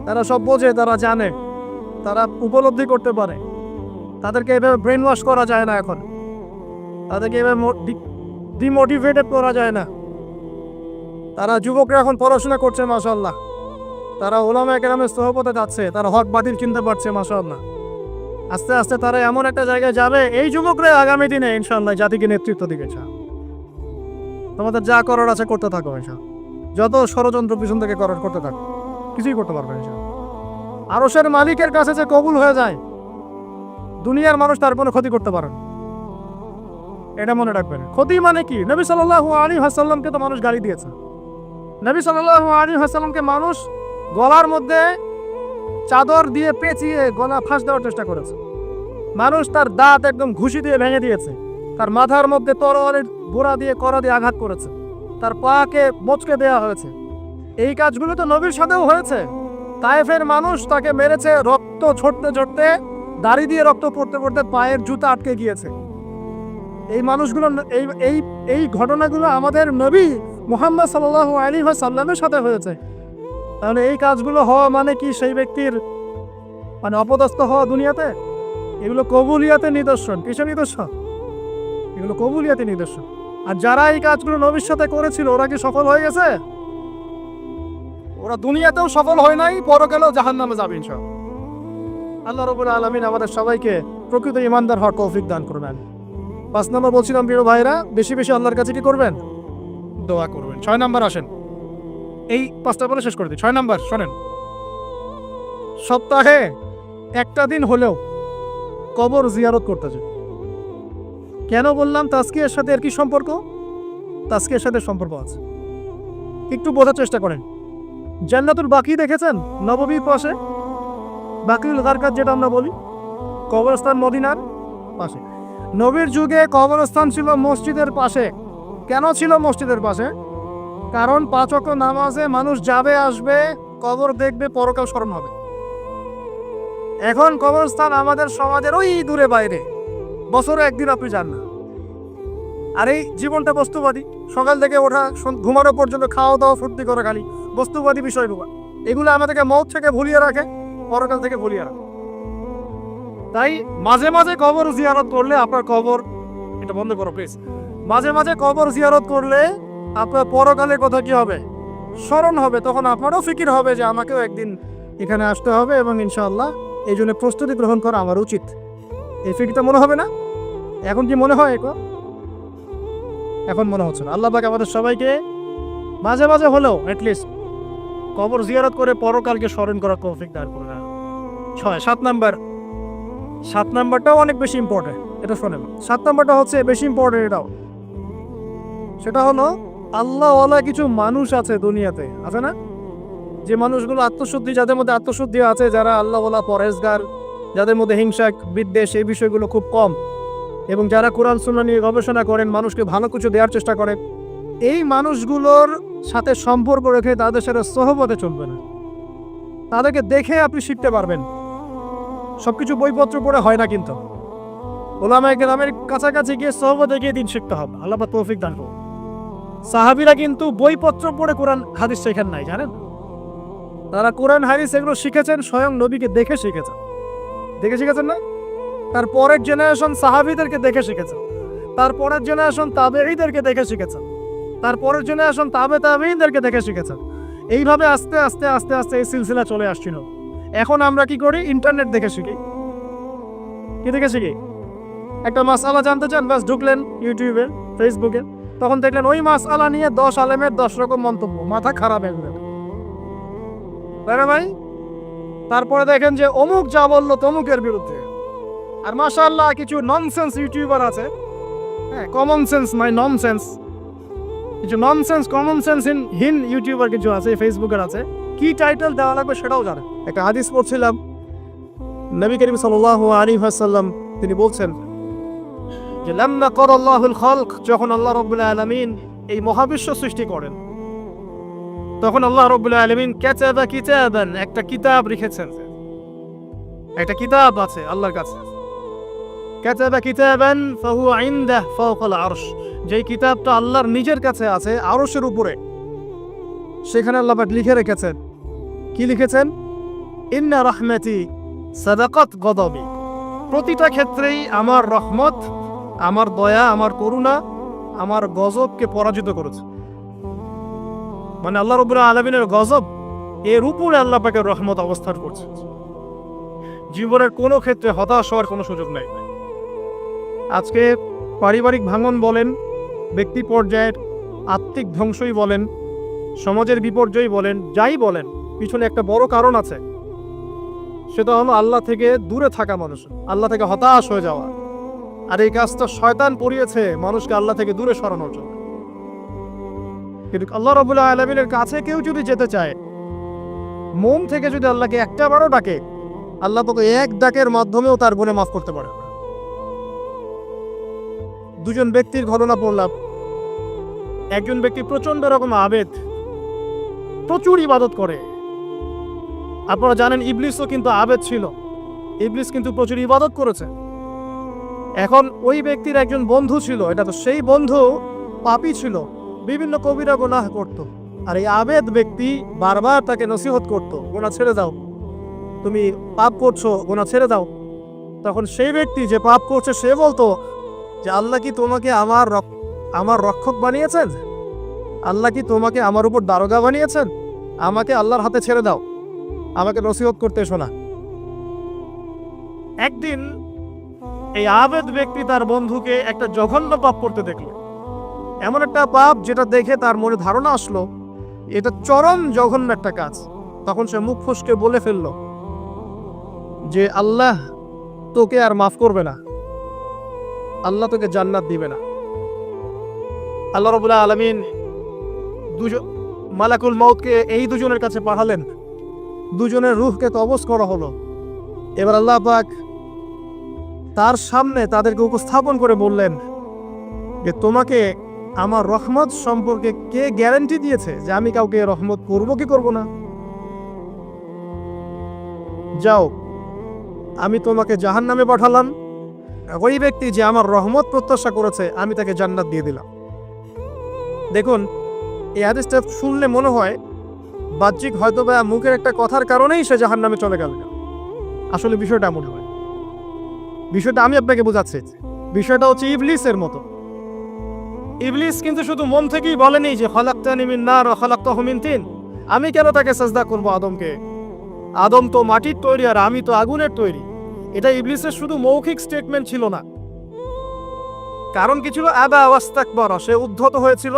তারা সব বোঝে, তারা জানে, তারা উপলব্ধি করতে পারে। তাদেরকে এভাবে ব্রেন ওয়াশ করা যায় না, এখন তাদেরকে এভাবে ডিমোটিভেটেড করা যায় না। তারা যুবকরা এখন পড়াশোনা করছে মাশাআল্লাহ, তারা উলামায়ে কেরামের সোহবতে যাচ্ছে, তারা হক বাতিল চিনতে পারছে মাশাআল্লাহ। আস্তে আস্তে তারা এমন একটা জায়গায় যাবে, এই যুবকরা আগামী দিনে ইনশাআল্লাহ জাতিকে নেতৃত্ব দিবে। তোমাদের যা করার আছে করতে থাকো ইনশাআল্লাহ, যত ষড়যন্ত্র পিছন থেকে করতে থাকো, কিছুই করতে পারবে ইনশাআল্লাহ। আরশের মালিকের কাছে যে কবুল হয়ে যায়, দুনিয়ার মানুষ তার কোনো ক্ষতি করতে পারে না, এটা মনে রাখবেন। ক্ষতি মানে কি? নবী সাল্লাল্লাহু আলাইহি ওয়াসাল্লামকে তো মানুষ গালি দিয়েছে, নবী সাল্লাল্লাহু আলাইহি ওয়াসাল্লামকে মানুষ গলার মধ্যে চাদর দিয়ে পেঁচিয়ে গলা ফাঁস দেওয়ার চেষ্টা করেছে, মানুষ তার দাঁত একদম ঘুষি দিয়ে ভেঙে দিয়েছে, তার মাথার মধ্যে তরোয়ারের গোড়া দিয়ে কড়া দিয়ে আঘাত করেছে, তার পাকে মচকে দেওয়া হয়েছে। এই কাজগুলো তো নবীর সাথেও হয়েছে। তায়েফের মানুষ তাকে মেরেছে, রক্ত ঝরতে ঝরতে, দাড়ি দিয়ে রক্ত পড়তে পড়তে পায়ের জুতা আটকে গিয়েছে। এই মানুষগুলো এই ঘটনাগুলো আমাদের নবী মুহাম্মদ সাল্লাল্লাহু আলাইহি ওয়াসাল্লামের সাথে হয়েছে। তাহলে এই কাজগুলো হওয়া মানে কি সেই ব্যক্তির মানে অপদস্থ হওয়া দুনিয়াতে? এগুলো কবুলিয়াতের নিদর্শন। কিসের নিদর্শন? এগুলো কবুলিয়াতের নিদর্শন। আর যারা এই কাজগুলো নবীর সাথে করেছিল ওরা কি সফল হয়ে গেছে? ওরা দুনিয়াতেও সফল হয় নাই, পরকালেও জাহান্নামে যাবে ইনশাআল্লাহ। আল্লাহ রাব্বুল আলামিন আমাদের সবাইকে প্রকৃত ঈমানদার হওয়ার তৌফিক দান করবেন। 5 নম্বর বলছিলাম প্রিয় ভাইরা, বেশি বেশি আল্লাহর কাছে কি করবেন? দোয়া করবেন। 6 নম্বর আসেন, এই 5টা বলে শেষ করে দিই। 6 নম্বর শোনেন, সপ্তাহে একটা দিন হলেও কবর জিয়ারত করতে যান। কেন বললাম তাজকিয়ার সাথে এর কি সম্পর্ক? তাজকিয়ার সাথে সম্পর্ক আছে, একটু বোঝার চেষ্টা করেন। জান্নাতুল বাকি দেখেছেন? নববীর পাশে বাকিউল গারকাত যেটা আমরা বলি, কবরস্থান মদিনার পাশে। নবীর যুগে কবরস্থান ছিল মসজিদের পাশে। কেন ছিল মসজিদের পাশে? কারণ 5 ওয়াক্ত নামাজে মানুষ যাবে আসবে, কবর দেখবে, পরকাল স্মরণ হবে। এখন কবরস্থান আমাদের সমাজের ওই দূরে বাইরে, বছরে একদিন আপনি যান না। আর এই জীবনটা বস্তুবাদী, সকাল থেকে ওঠা ঘুমানো পর্যন্ত খাওয়া দাওয়া ফুর্তি করা, খালি বস্তুবাদী বিষয়গুলো, এগুলো আমাদেরকে মৌত থেকে ভুলিয়ে রাখে, পরকাল থেকে ভুলিয়ে রাখে। তাই মাঝে মাঝে কবর জিয়ারত করলে আপনার কবর, এটা বন্ধ করো প্লিজ, মাঝে মাঝে কবর জিয়ারত করলে আপনার পরকালের কথা কি হবে? স্মরণ হবে। তখন আপনারও ফিকির হবে যে আমাকেও একদিন এখানে আসতে হবে এবং ইনশাআল্লাহ এই জন্য প্রস্তুতি গ্রহণ করা আমার উচিত। এই ফিকিরটা মনে হবে না? এখন কি মনে হয়? এখন মনে হচ্ছে না। আল্লাহ পাক আমাদের সবাইকে মাঝে মাঝে হলেও অ্যাটলিস্ট কবর জিয়ারত করে পরকালকে স্মরণ করার তৌফিক দান করুন। 7 নাম্বারটাও অনেক বেশি ইম্পর্টেন্ট, এটা শোনেন। 7 নাম্বারটা হচ্ছে বেশি ইম্পর্টেন্ট, এটাও। সেটা হলো আল্লাহওয়ালা কিছু মানুষ আছে দুনিয়াতে, আছে না? যে মানুষগুলো আত্মশুদ্ধি, যাদের মধ্যে আত্মশুদ্ধি আছে, যারা আল্লাহওয়ালা পরহেজগার, যাদের মধ্যে হিংসা বিদ্বেষ এই বিষয়গুলো খুব কম, এবং যারা কোরআন সুন্নাহ নিয়ে গবেষণা করেন, মানুষকে ভালো কিছু দেওয়ার চেষ্টা করেন, এই মানুষগুলোর সাথে সম্পর্ক রেখে তাদের সাথে সোহবতে চলবে না। তাদেরকে দেখে আপনি শিখতে পারবেন। সবকিছু বইপত্র পড়ে হয় না, কিন্তু ওলামায়ে কেরামের কাছাকাছি গিয়ে সোহবতে গিয়ে দিন শিখতে হবে। আল্লাহ পাক তৌফিক দান করুন। সাহাবীরা কিন্তু বইপত্র পড়ে কোরআন হাদিস শেখেন নাই, জানেন? তারা কোরআন হাদিস এগুলো শিখেছেন স্বয়ং নবীকে দেখে শিখেছেন। দেখে শিখেছেন না? তার পরের জেনারেশন সাহাবীদেরকে দেখে শিখেছেন, তার পরের জেনারেশন তাবেঈদেরকে দেখে শিখেছেন, তার পরের জেনারেশন তাবেঈনদেরকে দেখে শিখেছেন। এইভাবে আস্তে আস্তে আস্তে আস্তে এই সিলসিলা চলে আসছিল। এখন আমরা কি করি? ইন্টারনেট দেখে শিখি। কি দেখে শিখি? একটা মাসআলা জানতে চান, বাস ঢুকলেন ইউটিউবে, ফেসবুকে, তখন দেখলেন ওই মাসআলা নিয়ে 10 আলেমের 10 রকম মন্তব্য, মাথা খারাপ হয়ে গেল, তাই না ভাই? তারপরে দেখেন যে অমুক যা বললো তমুকের বিরুদ্ধে। আর মাশাআল্লাহ কিছু ননসেন্স ইউটিউবার আছে, হ্যাঁ, কমন সেন্স মাই ননসেন্স, কিছু ননসেন্স কমন সেন্স হীন ইউটিউবার কিছু আছে, ফেসবুকের আছে, কি টাইটেল দেওয়া লাগবে সেটাও জানে। একটা হাদিস পড়ছিলাম, নবী করিম সাল্লাল্লাহু আলাইহি ওয়াসাল্লাম তিনি বলছেন যে লাম্মা ক্বাদাল্লাহুল খালক, যখন আল্লাহ রাব্বুল আলামিন এই মহাবিশ্ব সৃষ্টি করেন, তখন আল্লাহ রাব্বুল আলামিন কাতাবা কিতাবান, একটা কিতাব লিখেছেন, একটা কিতাব আছে আল্লাহর কাছে। কাতাবা কিতাবান ফাহুয়া ইনদাহু ফাওকাল আরশ, যেই কিতাবটা আল্লাহর নিজের কাছে আছে আরশের উপরে, সেখানে আল্লাহ পাক লিখে রেখেছেন। কি লিখেছেন? ইন্না রাহমাতি সাবাকাত গদাবি, প্রতিটা ক্ষেত্রেই আমার রহমত, আমার দয়া, আমার করুণা আমার গজবকে পরাজিত করেছে। মানে আল্লাহ রাব্বুল আলামিনের গজব এর উপরে আল্লাহ পাকের রহমত অবস্থান করছে। জীবনের কোনো ক্ষেত্রে হতাশ হওয়ার কোনো সুযোগ নাই। আজকে পারিবারিক ভাঙন বলেন, ব্যক্তি পর্যায়ের আত্মিক ধ্বংসই বলেন, সমাজের বিপর্যয় বলেন, যাই বলেন, পিছনে একটা বড় কারণ আছে। সেটা হলো আল্লাহ থেকে দূরে থাকা মানুষ, আল্লাহ থেকে হতাশ হয়ে যাওয়া। আর এই কাজটা শয়তান পড়িয়েছে মানুষকে আল্লাহ থেকে দূরে সরানোর জন্য। কিন্তু আল্লাহ রাব্বুল আলামিনের কাছে কেউ যদি যেতে চায়, মন থেকে যদি আল্লাহকে একটা বারও ডাকে, আল্লাহ তোকে এক ডাকের মাধ্যমেও তার গুনাহ মাফ করতে পারে। দুজন ব্যক্তির ঘটনা পড়লাম। একজন ব্যক্তি প্রচন্ড রকম আবেদ, প্রচুর ইবাদত করে। আপনারা জানেন ইবলিসও কিন্তু আবেদ ছিল, ইবলিস কিন্তু প্রচুর ইবাদত করেছে। এখন ওই ব্যক্তির একজন বন্ধু ছিল, এটা তো সেই বন্ধু পাপী ছিল, বিভিন্ন কবিরা গুনাহ করত। আর এই আবেদ ব্যক্তি বারবার তাকে নসিহত করত, গুনাহ ছেড়ে দাও, তুমি পাপ করছো, গুনাহ ছেড়ে দাও। তখন সেই ব্যক্তি যে পাপ করছে সে বলতো যে আল্লাহ কি তোমাকে আমার রক্ষক বানিয়েছেন? আল্লাহ কি তোমাকে আমার উপর দারোগা বানিয়েছেন? আমাকে আল্লাহর হাতে ছেড়ে দাও, আমাকে নসিহত করতে এসো না। একদিন এই আবেদ ব্যক্তি তার বন্ধুকে একটা জঘন্য পাপ করতে দেখল, এমন একটা পাপ যেটা দেখে তার মনে ধারণা আসলো এটা চরম জঘন্য একটা কাজ। তখন সে মুখ ফসকে বলে ফেলল যে আল্লাহ তোকে আর মাফ করবে না, আল্লাহ তোকে জান্নাত দিবে না। আল্লাহ রাব্বুল আলামিন মালাকুল মউতকে এই দুজনের কাছে পাঠালেন, দুজনের রূহকে কবজ করা হলো। এবার আল্লাহ পাক তার সামনে তাদেরকে উপস্থাপন করে বললেন যে তোমাকে আমার রহমত সম্পর্কে কে গ্যারান্টি দিয়েছে যে আমি কাউকে রহমত করব কি করব না? যাও, আমি তোমাকে জাহান্নামে পাঠালাম, ওই ব্যক্তি যে আমার রহমত প্রত্যাশা করেছে আমি তাকে জান্নাত দিয়ে দিলাম। দেখুন, এই হাদিসটা শুনলে মনে হয় বাহ্যিক হয়তো বা মুখের একটা কথার কারণেই সে জাহান্নামে চলে গেল। আসলে বিষয়টা এমন হয়। বিষয়টা আমি আপনাকে বোঝাচ্ছি, বিষয়টা হচ্ছে ইবলিসের মতো। ইবলিস কিন্তু শুধু মন থেকেই বলেনি যে খালাকতানি মিন নার ওয়া খালাকতাহু মিন তিন, আমি কেন তাকে সাজদা করব আদমকে, আদম তো মাটির তৈরি আর আমি তো আগুনের তৈরি। এটা ইবলিসের শুধু মৌখিক স্টেটমেন্ট ছিল না, কারণ কি ছিল? আবা ওয়াস্তাকবারা, সে উদ্ধত হয়েছিল,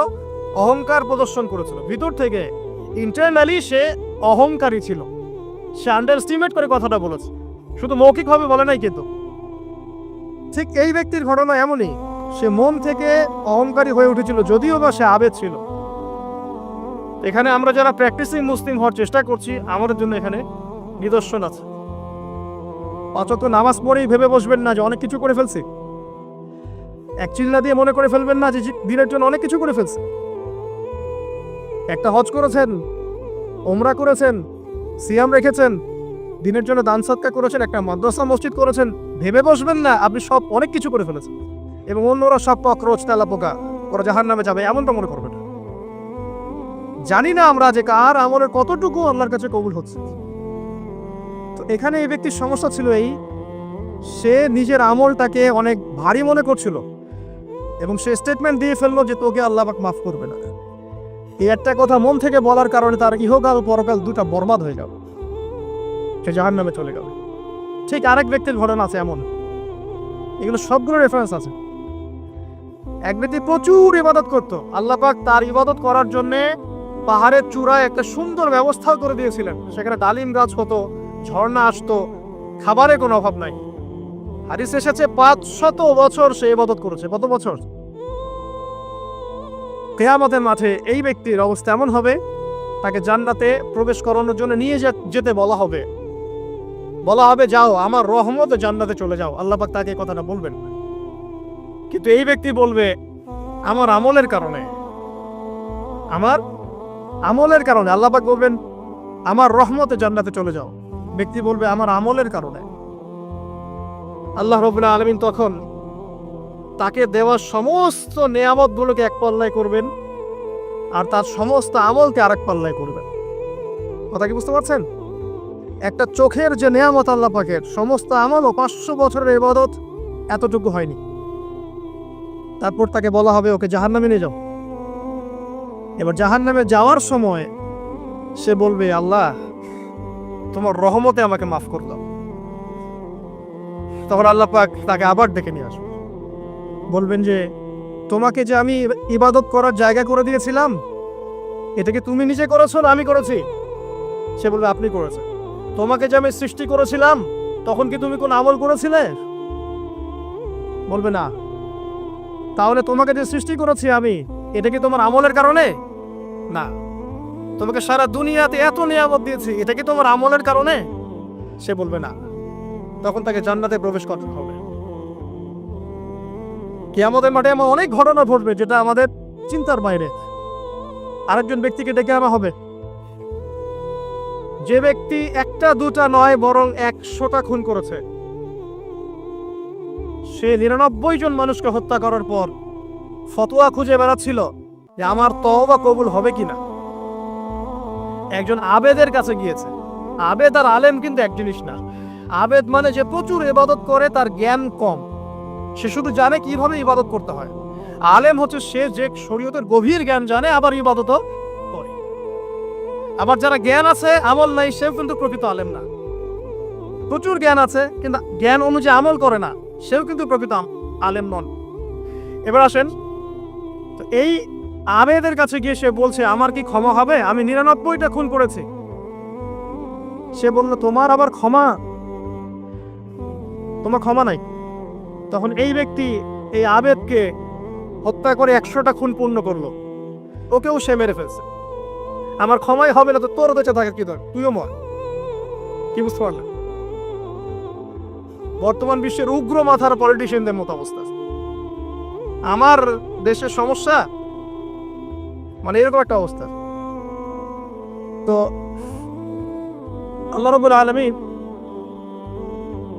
অহংকার প্রদর্শন করেছিল। ভিতর থেকে ইন্টারনালি সে অহংকারী ছিল, সে আন্ডারস্টিমেট করে কথাটা বলেছে, শুধু মৌখিকভাবে বলে নাই। কিন্তু ঠিক এই ব্যক্তির ঘটনা এমনই, সে মন থেকে অহংকারী হয়ে উঠেছিল, যদিও বা সে আবেদ ছিল। এখানে আমরা যারা প্র্যাকটিসিং মুসলিম হওয়ার চেষ্টা করছি, আমাদের জন্য এখানে নিদর্শন আছে। অচত নামাজ পড়েই ভেবে বসবেন না যে অনেক কিছু করে ফেলছি, এক চিল্লা দিয়ে মনে করে ফেলবেন না যে দিনের জন্য অনেক কিছু করে ফেলছে। একটা হজ করেছেন, ওমরা করেছেন, সিয়াম রেখেছেন, দিনের জন্য দান সদকা করেছেন, একটা মাদ্রাসা মসজিদ করেছেন, ভেবে বসবেন না আপনি সব অনেক কিছু করে ফেলেছেন এবং অন্যরা সব ককরোচ তেলা পোকা ওরা জাহান্নামে যাবে, এমনটা মনে করবেন না। জানি না আমরা যে কার আমলের কতটুকু আল্লাহর কাছে কবুল হচ্ছে। তো এখানে এই ব্যক্তির সমস্যা ছিল এই, সে নিজের আমলটাকে অনেক ভারী মনে করছিল এবং সে স্টেটমেন্ট দিয়ে ফেললো যে তোকে আল্লাহ পাক মাফ করবে না। এই একটা কথা মন থেকে বলার কারণে তার ইহকাল পরকাল দুটা বরবাদ হয়ে গেল, সে জাহান্নামে চলে গেল। ঠিক আরেক ব্যক্তির ঘটনা আছে এমন, এগুলো সবগুলো রেফারেন্স আছে। এক ব্যক্তি প্রচুর ইবাদত করত, আল্লাহ পাক তার ইবাদত করার জন্যে পাহাড়ের চূড়ায় একটা সুন্দর ব্যবস্থাও করে দিয়েছিলেন, সেখানে ডালিম গাছ হতো, ঝর্ণা আসতো, খাবারের কোনো অভাব নাই। হাদিস এসেছে 500 বছর সে ইবাদত করেছে। কত বছর? কিয়ামতের মাঠে এই ব্যক্তির অবস্থা এমন হবে, তাকে জান্নাতে প্রবেশ করানোর জন্য নিয়ে যেতে বলা হবে যাও আমার রহমতে জান্নাতে চলে যাও। আল্লাহ পাক তাকে কথাটা বলবেন, কিন্তু এই ব্যক্তি বলবে আমার আমলের কারণে আল্লাহ পাক বলবেন আমার রহমতে জান্নাতে চলে যাও। ব্যক্তি বলবে আমার আমলের কারণে। আল্লাহ রাব্বুল আলামিন তখন তাকে দেওয়া সমস্ত নেয়ামতগুলোকে এক পাল্লায় করবেন আর তার সমস্ত আমলকে আরেক পাল্লায় করবেন। কথা কি বুঝতে পারছেন? একটা চোখের যে নেয়ামত আল্লাহ পাকের, সমস্ত আমল ও 500 বছরের ইবাদত এতটুকু হয়নি। তারপর তাকে বলা হবে ওকে জাহান্নামে নিয়ে যাও। এবার জাহান্নামে যাওয়ার সময় সে বলবে আল্লাহ তোমার রহমতে আমাকে মাফ করে দাও। তখন আল্লাহ পাক তাকে আবার ডেকে নিয়ে আসবে, বলবেন যে তোমাকে যে আমি ইবাদত করার জায়গা করে দিয়েছিলাম, এটাকে তুমি নিজে করেছো না আমি করেছি? সে বলবে আপনি করেছেন। তোমাকে যে আমি সৃষ্টি করেছিলাম তখন কি তুমি কোন আমল করেছিলে? বলবে না। তাহলে তোমাকে যে সৃষ্টি করেছি আমি, এটা কি তোমার আমলের কারণে? না। তোমাকে সারা দুনিয়াতে এত নিয়ামত দিয়েছি, এটা কি তোমার আমলের কারণে? সে বলবে না। তখন তাকে জান্নাতে প্রবেশ করতে হবে। কিয়ামতের মাঠে এমন অনেক ঘটনা ঘটবে যেটা আমাদের চিন্তার বাইরে। আরেকজন ব্যক্তিকে ডেকে আনা হবে, যে ব্যক্তি একটা দুটা নয় বরং 100টা খুন করেছে। সে 99 জন মানুষকে হত্যা করার পর ফতোয়া খুঁজে বেড়াচ্ছিল যে আমার তওবা কবুল হবে কিনা। একজন আবেদের কাছে গিয়েছে। আবেদ আর আলেম কিন্তু এক জিনিস না। আবেদ মানে যে প্রচুর ইবাদত করে, তার জ্ঞান কম, সে শুধু জানে কিভাবে ইবাদত করতে হয়। আলেম হচ্ছে সে যে শরীয়তের গভীর জ্ঞান জানে, আবার ইবাদতও করে। আবার যারা জ্ঞান আছে আমল নাই, সেও কিন্তু প্রকৃত আলেম না। প্রচুর জ্ঞান আছে কিন্তু জ্ঞান অনুযায়ী আমল করে না, সেও কিন্তু প্রকৃত আলেম নন। এবার আসেন, তো এই আবেদের কাছে গিয়ে সে বলছে আমার কি ক্ষমা হবে? আমি 99টা খুন করেছি। সে বলল তোমার আবার ক্ষমা? তোমার ক্ষমা নাই। তখন এই ব্যক্তি এই আবেদকে হত্যা করে 100টা খুন পূর্ণ করলো, ওকেও সে মেরে ফেলছে। আমার ক্ষমাই হবে না তো তোর বেঁচে থাকে কি দরকার, তুইও মর। কি বুঝতে পারলেন? বর্তমান বিশ্বের উগ্র মাথার পলিটিশিয়ানদের মতো অবস্থা। আমার দেশের সমস্যা মানে এরকম একটা অবস্থা। তো আল্লাহ রাব্বুল আলামিন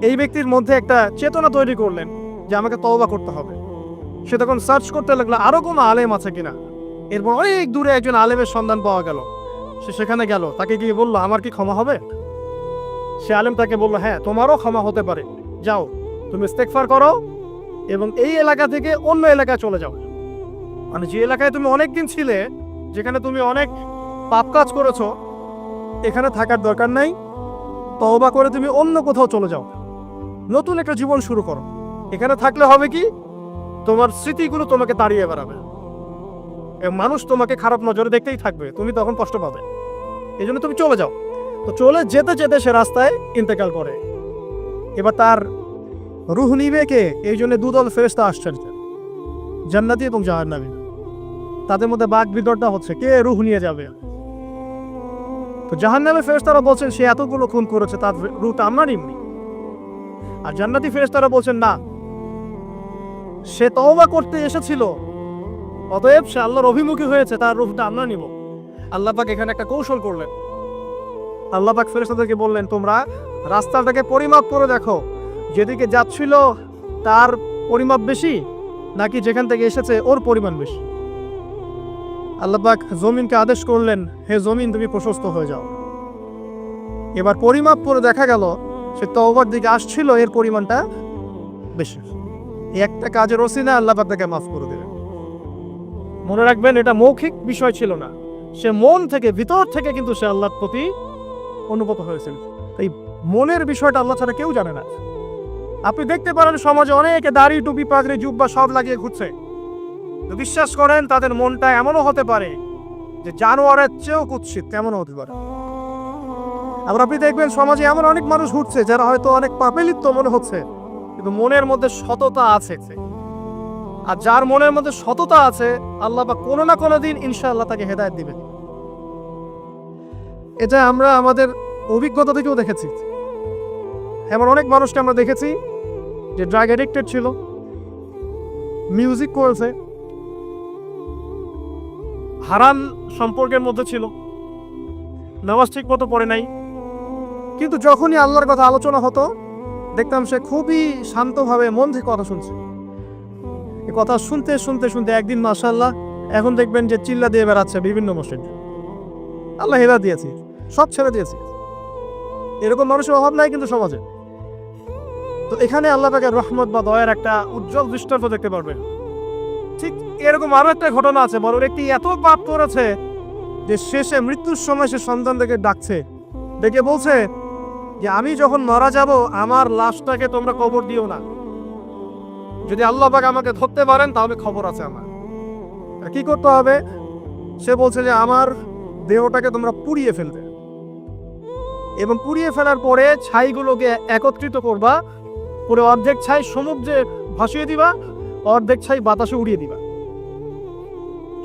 এই ব্যক্তির মধ্যে একটা চেতনা তৈরি করলেন যে আমাকে তওবা করতে হবে। সে তখন সার্চ করতে লাগলো আরো কোনো আলেম আছে কিনা। এরপর অনেক দূরে একজন আলেমের সন্ধান পাওয়া গেল। সে সেখানে গেল, তাকে গিয়ে বললো আমার কি ক্ষমা হবে? সে আলেম তাকে বললো হ্যাঁ তোমারও ক্ষমা হতে পারে, যাও তুমি ইস্তেগফার করো এবং এই এলাকা থেকে অন্য এলাকায় চলে যাও। মানে যে এলাকায় তুমি অনেকদিন ছিলে, যেখানে তুমি অনেক পাপ কাজ করেছো, এখানে থাকার দরকার নাই। তওবা করে তুমি অন্য কোথাও চলে যাও, নতুন একটা জীবন শুরু করো। এখানে থাকলে হবে কি, তোমার স্মৃতিগুলো তোমাকে তাড়িয়ে বেড়াবে, মানুষ তোমাকে খারাপ নজরে দেখতেই থাকবে, তুমি তখন কষ্ট পাবে। এই জন্য তুমি চলে যাও। তো চলে যেতে যেতে সে রাস্তায় ইন্তেকাল করে। এবার তার রূহ নিবে কে? এই জন্য দুদল ফেরেশতা আসছেন, জান্নাতি এবং জাহান্নামী। তাদের মধ্যে বাক বিতর্কটা হচ্ছে কে রূহ নিয়ে যাবে। তো জাহান্নামের ফেরেশতারা বলছেন সে এতগুলো খুন করেছে, তার রূহটা আমরা নিমনি। আর জান্নাতি ফেরেশতারা বলছেন না, সে তওবা করতে এসেছিল, অতএব সে আল্লাহর অভিমুখী হয়েছে, তার রূহটা আমরা নিব। আল্লাহ পাক এখানে একটা কৌশল করলেন। আল্লাহ পাক ফেরেশতাদেরকে বললেন তোমরা রাস্তাটাকে পরিমাপ করে দেখো, যেদিকে যাচ্ছিল তার পরিমাপ বেশি নাকি যেখান থেকে এসেছে ওর পরিমাণ বেশি? আল্লাহ পাক জমিনকে আদেশ করলেন, হে জমিন তুমি প্রশস্ত হয়ে যাও। এবার পরিমাপ করে দেখা গেল সে তওবার দিকে আসছিল, এর পরিমাণটা বেশি। এই একটা কাজের ওসিলা আল্লাহ পাক তাকে মাফ করে দিলেন। মনে রাখবেন, এটা মৌখিক বিষয় ছিল না, সে মন থেকে, ভিতর থেকে কিন্তু সে আল্লাহর প্রতি অনুভূত হয়েছিল। এই মনের বিষয়টা আল্লাহ ছাড়া কেউ জানে না। আপনি দেখতে পারেন সমাজে অনেকে দাড়ি, টুপি, পাগড়ি, জুব্বা সব লাগিয়ে ঘুরছে। তো বিশ্বাস করেন তাদের মনটা এমনও হতে পারে যে জানোয়ারের চেয়েও কুৎসিত, তেমনও হতে পারে। আবার আপনি দেখবেন সমাজে এমন অনেক মানুষ ঘুরছে যারা হয়তো অনেক পাপে লিপ্ত মনে হচ্ছে, কিন্তু মনের মধ্যে সততা আছে। আর যার মনের মধ্যে সততা আছে, আল্লাহ বা কোনো না কোনো দিন ইনশাআল্লাহ তাকে হেদায়েত দিবেন। এটা আমরা আমাদের অভিজ্ঞতা থেকেও দেখেছি। এমন অনেক মানুষকে আমরা দেখেছি যে ড্রাগ অ্যাডিক্টেড ছিল, মিউজিক করেছে, হারাম সম্পর্কের মধ্যে ছিল, নামাজ ঠিক মতো পড়ে নাই, কিন্তু যখনই আল্লাহর কথা আলোচনা হতো দেখতাম সে খুবই শান্তভাবে মন থেকে কথা শুনছে। এই কথা শুনতে শুনতে শুনতে একদিন মাশাআল্লাহ এখন দেখবেন যে চিল্লা দিয়ে বেড়াচ্ছে বিভিন্ন মসজিদ। আল্লাহ হেদায়েত দিয়েছে, সব ছেড়ে দিয়েছে। এরকম মানুষের অভাব নাই কিন্তু সমাজে। তো এখানে আল্লাহ পাকের রহমত বা দয়ার একটা উজ্জ্বল দৃষ্টান্ত দেখতে পারবেন। ঠিক এরকম আরো একটা ঘটনা আছে। বড় ব্যক্তি এত পাপ করেছে যে শেষে মৃত্যুর সময় সে সন্তানদেরকে ডাকছে, ডেকে বলছে যে আমি যখন মারা যাব আমার লাশটাকে তোমরা কবর দিও না, যদি আল্লাহ পাক আমাকে ধরতে পারেন তাহলে খবর আছে আমার। কি করতে হবে? সে বলছে যে আমার দেহটাকে তোমরা পুড়িয়ে ফেলবে, এবং পুড়িয়ে ফেলার পরে ছাইগুলোকে একত্রিত করবা, পুরো অর্ধেক ছাই সমুদ্রে ভাসিয়ে দিবা, অর্ধেক ছাই বাতাসে উড়িয়ে দিবা।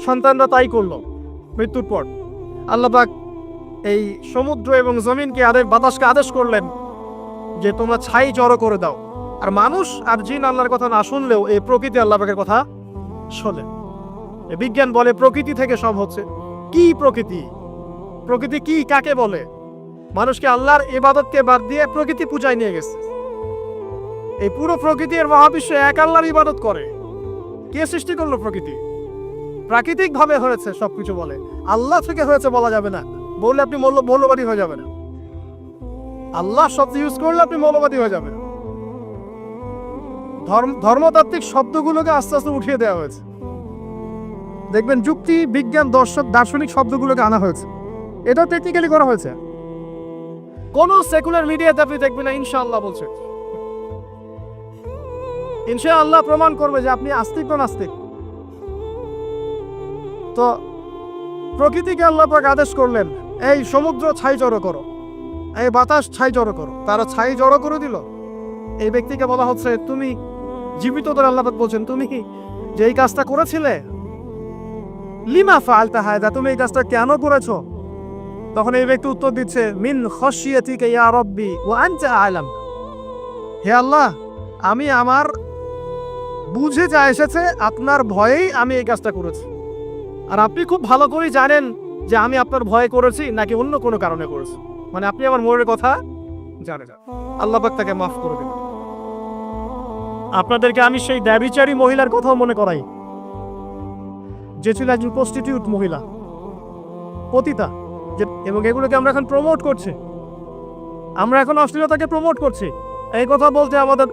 সন্তানরা তাই করলো। মৃত্যুর পর আল্লাহ পাক এই সমুদ্র এবং জমিনকে বাতাসকে আদেশ করলেন যে তোমরা ছাই জড়ো করে দাও। আর মানুষ আর জিন আল্লাহর কথা না শুনলেও এই প্রকৃতি আল্লাহ পাকের কথা শোনে। বিজ্ঞান বলে প্রকৃতি থেকে সব হচ্ছে। কি প্রকৃতি? প্রকৃতি কি, কাকে বলে? মানুষকে আল্লাহর ইবাদতকে বাদ দিয়ে প্রকৃতি পূজায় নিয়ে গেছে। এই পুরো প্রকৃতির মহাবিশ্ব এক আল্লাহর ইবাদত করে। কে সৃষ্টি করলো প্রকৃতি? প্রাকৃতিক ভাবে হয়েছে সবকিছু বলে, আল্লাহ থেকে হয়েছে বলা যাবে না। বললে আপনি মৌলবাদী হয়ে যাবেন। আল্লাহ শব্দ ইউজ করলে আপনি মৌলবাদী হয়ে যাবেন। ধর্মতাত্ত্বিক শব্দগুলোকে আস্তে আস্তে উঠিয়ে দেওয়া হয়েছে। দেখবেন যুক্তি, বিজ্ঞান, দার্শনিক শব্দগুলোকে আনা হয়েছে। এটাও টেকনিক্যালি করা হয়েছে। কোন সেকুলার মিডিয়াতে আপনি দেখবেন না ইনশাআল্লাহ বলছে। ইনশাআল্লাহ প্রমাণ করবে যে আপনি আস্তিক না নাস্তিক। তো প্রকৃতিকে আল্লাহ পাক আদেশ করলেন, এই সমুদ্র ছাই জড়ো করো, এই বাতাস ছাই জড়ো করো। তারা ছাই জড়ো করে দিল। এই ব্যক্তিকে বলা হচ্ছে তুমি জীবিত, তোর আল্লাহ পাক বলছেন তুমি কি যে এই কাজটা করেছিলে, লিমা ফাআলতা হাযা, তুমি এই কাজটা কেন করেছো? তখন এই ব্যক্তি উত্তর দিচ্ছে, মিন খাশিয়াতিকা ইয়া রাব্বি ওয়া আনতা আ'লাম। হে আল্লাহ, আমি আমার বুঝে যা এসেছে আপনার ভয়েই আমি এই কাজটা করেছি, আর আপনি খুব ভালো করেই জানেন যে আমি আপনার ভয়ে করেছি নাকি অন্য কোনো কারণে করেছি। মানে আপনি আমার মনের কথা জানেন। আল্লাহ পাক তাকে মাফ করে দিলেন। আপনাদেরকে আমি সেই ব্যভিচারী মহিলার কথাও মনে করাই, যে ছিল একজন প্রস্টিটিউট মহিলা, পতিতা। এবং এগুলোকে আমরা এখন প্রমোট করছি। আমরা এখন অশ্লীলতাকে প্রমোট করছি। এই কথা বলতে আমাদের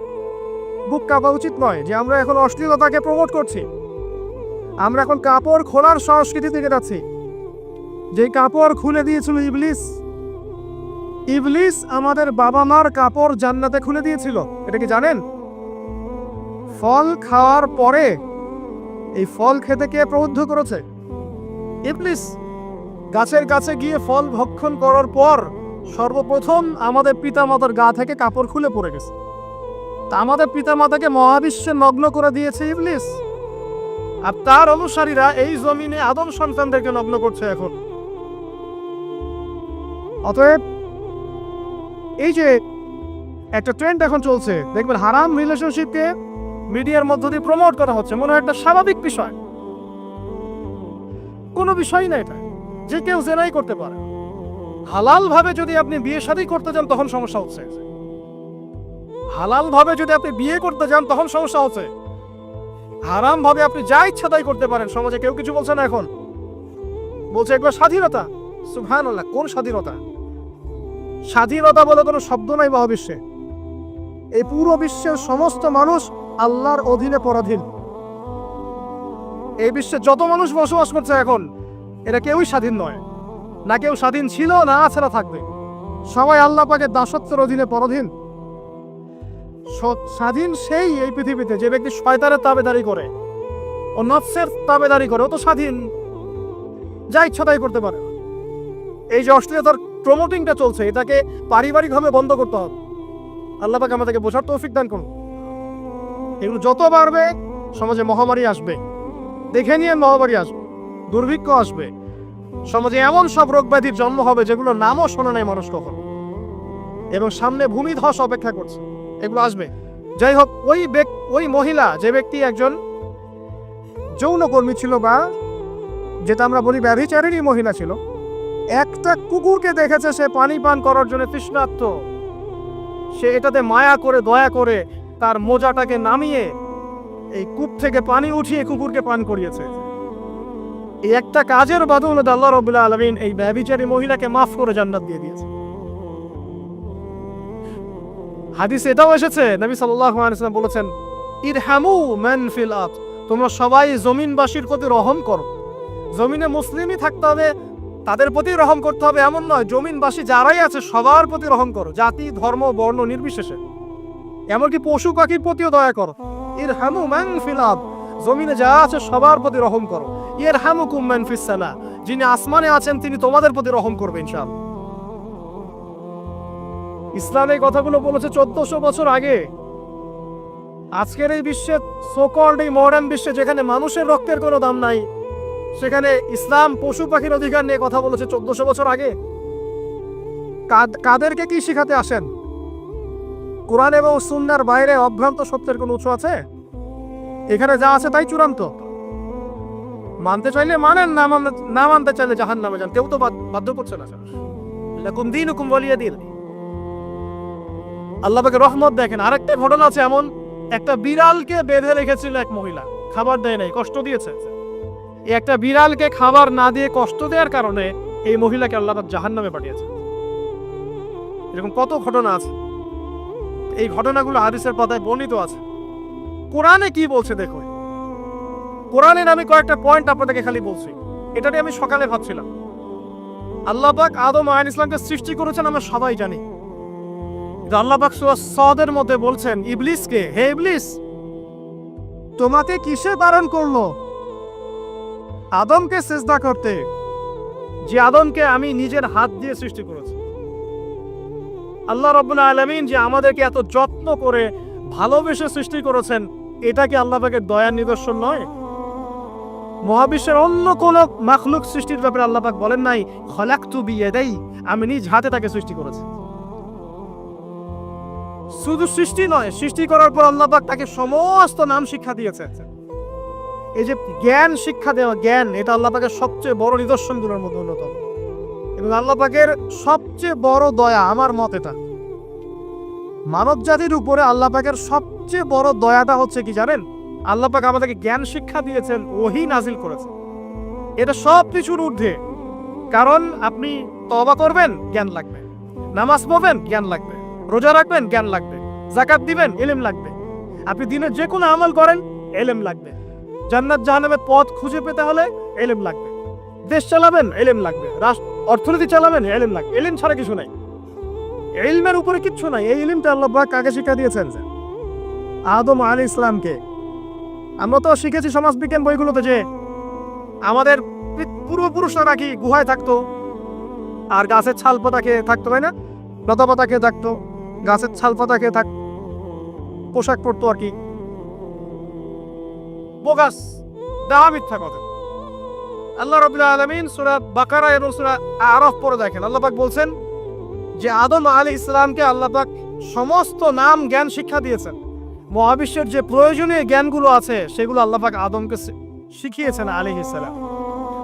বুক কাঁপা উচিত নয় যে আমরা এখন অশ্লীলতাকে প্রমোট করছি। আমরা এখন কাপড় খোলার সংস্কৃতি থেকে যাচ্ছি। যে কাপড় খুলে দিয়েছিল ইবলিস। ইবলিস আমাদের বাবা মার কাপড় জান্নাতে খুলে দিয়েছিল, এটা কি জানেন? ফল খাওয়ার পরে এই ফল খেতে কে প্রবুদ্ধ করেছে? ইবলিস। গাছের কাছে গিয়ে ফল ভক্ষণ করার পর সর্বপ্রথম আমাদের পিতামাতার গা থেকে কাপড় খুলে পড়ে গেছে। তা আমাদের পিতামাতাকে মহাবিশ্বে নগ্ন করে দিয়েছে ইবলিস, আর তার অনুসারীরা এই জমিনে আদম সন্তানদেরকে নগ্ন করছে এখন। অতএব এই যে একটা ট্রেন্ড এখন চলছে, দেখবেন হারাম রিলেশনশিপকে মিডিয়ার মধ্য দিয়ে প্রমোট করা হচ্ছে, মনে হয় একটা স্বাভাবিক বিষয়। কোনো বিষয় না এটা, যে কেউ জেনাই করতে পারে। হালাল ভাবে যদি আপনি বিয়ে শাদী করতে যান তখন সমস্যা হচ্ছে। হালাল ভাবে যদি আপনি বিয়ে করতে যান তখন সমস্যা হচ্ছে, হারাম ভাবে আপনি যা ইচ্ছা তাই করতে পারেন, সমাজে কেউ কিছু বলছে না। এখন বলছে এগুলো স্বাধীনতা। সুবহানাল্লাহ, কোন স্বাধীনতা? স্বাধীনতা বলে কোনো শব্দ নাই মহাবিশ্বে। এই পুরো বিশ্বের সমস্ত মানুষ আল্লাহর অধীনে পরাধীন। এই বিশ্বে যত মানুষ বসবাস করছে এখন, এরা কেউই স্বাধীন নয়, না কেউ স্বাধীন ছিল না আছে না থাকবে, সবাই আল্লাহ পাকের দাসত্বের অধীনে পরাধীন। স্বাধীন সেই এই পৃথিবীতে যে ব্যক্তি শয়তানের তাবেদারি করে ও নফসের তাবেদারি করে, ও তো স্বাধীন, যা ইচ্ছা তাই করতে পারে। এই যে অশ্লীলতার প্রমোটিংটা চলছে, এটাকে পারিবারিকভাবে বন্ধ করতে হবে। আল্লাহ পাক আমাদেরকে বোঝার তৌফিক দান করুন। এগুলো যত বাড়বে সমাজে মহামারী আসবে, দেখে নিয়ে মহামারী আসবে, দুর্ভিক্ষ আসবে, সমাজে এমন সব রোগ ব্যাধির জন্ম হবে যেগুলো নামও শোনে নাই মানুষ কখনো, এবং সামনে ভূমিধস অপেক্ষা করছে, এগুলো আসবে। যাই হোক, ওই মহিলা, যে ব্যক্তি একজন যৌনকর্মী ছিল, বা যেটা আমরা বলি ব্যভিচারিণী মহিলা ছিল, একটা কুকুরকে দেখেছে সে পানি পান করার জন্য তৃষ্ণার্ত, সে এটাতে মায়া করে দয়া করে তার মোজাটাকে নামিয়ে এই কূপ থেকে পানি উঠিয়ে কুকুরকে পান করিয়েছে। এই একটা কাজের বদৌলতে আল্লাহ রাব্বুল আলামিন এই ব্যভিচারী মহিলাকে মাফ করে জান্নাত দিয়ে দিয়েছে। হাদিসে এটাও এসেছে, নবী সাল্লাল্লাহু আলাইহি ওয়াসাল্লাম বলেছেন, ইরহামু মান ফিল আরদ, তোমরা সবাই জমিনবাসীর প্রতি রহম করো। জমিনে মুসলিমই থাকতে হবে, তাদের প্রতি রহম করতে হবে এমন নয়, জমিনবাসী যারাই আছে সবার প্রতি রহম করো, জাতি ধর্ম বর্ণ নির্বিশেষে, এমনকি পশু পাখির প্রতিও দয়া করো। ইরহামু মান ফিল আরদ, জমিনে যা আছে সবার প্রতি রহম করো। ইরহামুকুম মান ফিস সামা, যিনি আসমানে আছেন তিনি তোমাদের প্রতি রহম করবেন ইনশাআল্লাহ। ইসলাম এই কথাগুলো বলেছে 1400 বছর আগে। আজকের এই বিশ্বে, সোকল্ড এই মডার্ন বিশ্বে, যেখানে মানুষের রক্তের কোনো দাম নাই, সেখানে ইসলাম পশু পাখির অধিকার নিয়ে কথা বলেছে 1400 বছর আগে। কাদেরকে কি শিখাতে আসেন? কোরআন এবং সুন্নাহর বাইরে অভ্রান্ত সত্যের কোনো উৎস আছে? এখানে যা আছে তাই চূড়ান্ত। মানতে চাইলে মানেন, না মানতে চাইলে জাহান্নামে যান, কেউ তো বাধ্য করছে না। লাকুম দীনুকুম ওয়ালিয়া দীন। আল্লাহ পাকের রহমত দেখেন। আরেকটা ঘটনা আছে এমন, একটা বিড়ালকে বেঁধে রেখেছিল এক মহিলা, খাবার দেয় নাই, কষ্ট দিয়েছে। এই একটা বিড়ালকে খাবার না দিয়ে কষ্ট দেওয়ার কারণে এই মহিলাকে আল্লাহ পাক জাহান্নামে পাঠিয়েছে। এরকম কত ঘটনা আছে, এই ঘটনাগুলো হাদিসের পাতায় বর্ণিত আছে। কোরআনে কি বলছে দেখো। কোরআনের আমি কয়েকটা পয়েন্ট আপনাদেরকে খালি বলছি, এটা নিয়ে আমি সকালে ভাবছিলাম। আল্লাহ পাক আদম আলাইহিস সালামকে সৃষ্টি করেছেন আমরা সবাই জানি। আল্লাহ পাক সূরা সাদের মধ্যে বলছেন ইবলিসকে, হে ইবলিস, তোমাকে কিসে বারণ করলো আদমকে সিজদা করতে, যে আদমকে আমি নিজের হাত দিয়ে সৃষ্টি করেছি। আল্লাহ রাব্বুল আলামিন যে আমাদেরকে এত যত্ন করে ভালোবেসে সৃষ্টি করেছেন, এটা কি আল্লাহ পাকের দয়ার নিদর্শন নয়? মহাবিশ্বের অন্য কোন মাখলুক সৃষ্টির ব্যাপারে আল্লাহ পাক বলেন নাই খলাকতু বিয়াদাই, আমি নিজ হাতে তাকে সৃষ্টি করেছি। শুধু সৃষ্টি নয়, সৃষ্টি করার পর আল্লাহ পাক তাকে সমস্ত নাম শিক্ষা দিয়েছে। এই যে জ্ঞান শিক্ষা দেওয়া, জ্ঞান, এটা আল্লাহ পাকের সবচেয়ে বড় নিদর্শনগুলোর মধ্যে অন্যতম। এবং আল্লাহ পাকের সবচেয়ে বড় দয়া, আমার মত এটা, মানব জাতির উপরে আল্লাহ পাকের সবচেয়ে বড় দয়াটা হচ্ছে কি জানেন? আল্লাহ পাক আমাদেরকে জ্ঞান শিক্ষা দিয়েছেন, ওহী নাজিল করেছেন। এটা সব কিছুর ঊর্ধ্বে। কারণ আপনি তওবা করবেন, জ্ঞান লাগবে। নামাজ পড়বেন, জ্ঞান লাগবে। রোজা রাখবেন, জ্ঞান লাগবে। যাকাত দিবেন, ইলম লাগবে। আপনি দিনে যে কোনো আমল করেন, ইলম লাগবে। জান্নাত জাহান্নামের পথ খুঁজে পেতে হলে ইলম লাগবে। দেশ চালাবেন, ইলম লাগবে। অর্থনীতি চালাবেন, ইলম লাগবে। ইলম ছাড়া কিছু নাই, ইলমের উপরে কিচ্ছু নাই। এই ইলমটা আল্লাহ পাক কাকে শিক্ষা দিয়েছেন? আদম আলাইহিস সালামকে। আমরা তো শিখেছি সমাজবিজ্ঞান বইগুলোতে যে আমাদের পূর্বপুরুষরা নাকি গুহায় থাকতো, আর গাছের ছাল পাতা খেয়ে থাকতো, তাই না? লতা পাতা খেয়ে থাকতো, গাছের ছাল পাতা খেয়ে থাকতো, পোশাক পরতো আর কি। বোগাস, দেওয়া মিথ্যা কথা। আল্লাহ রাব্বুল আলামিন সূরা বাকারা এবং সূরা আরাফ পড়ে দেখেন, আল্লাহ পাক বলছেন যে আদম আলাইহিস সালামকে আল্লাহ পাক সমস্ত নাম জ্ঞান শিক্ষা দিয়েছেন। মহাবিশ্বের যে প্রয়োজনীয় জ্ঞানগুলো আছে সেগুলো আল্লাহ পাক আদমকে শিখিয়েছেন আলাইহিস সালাম।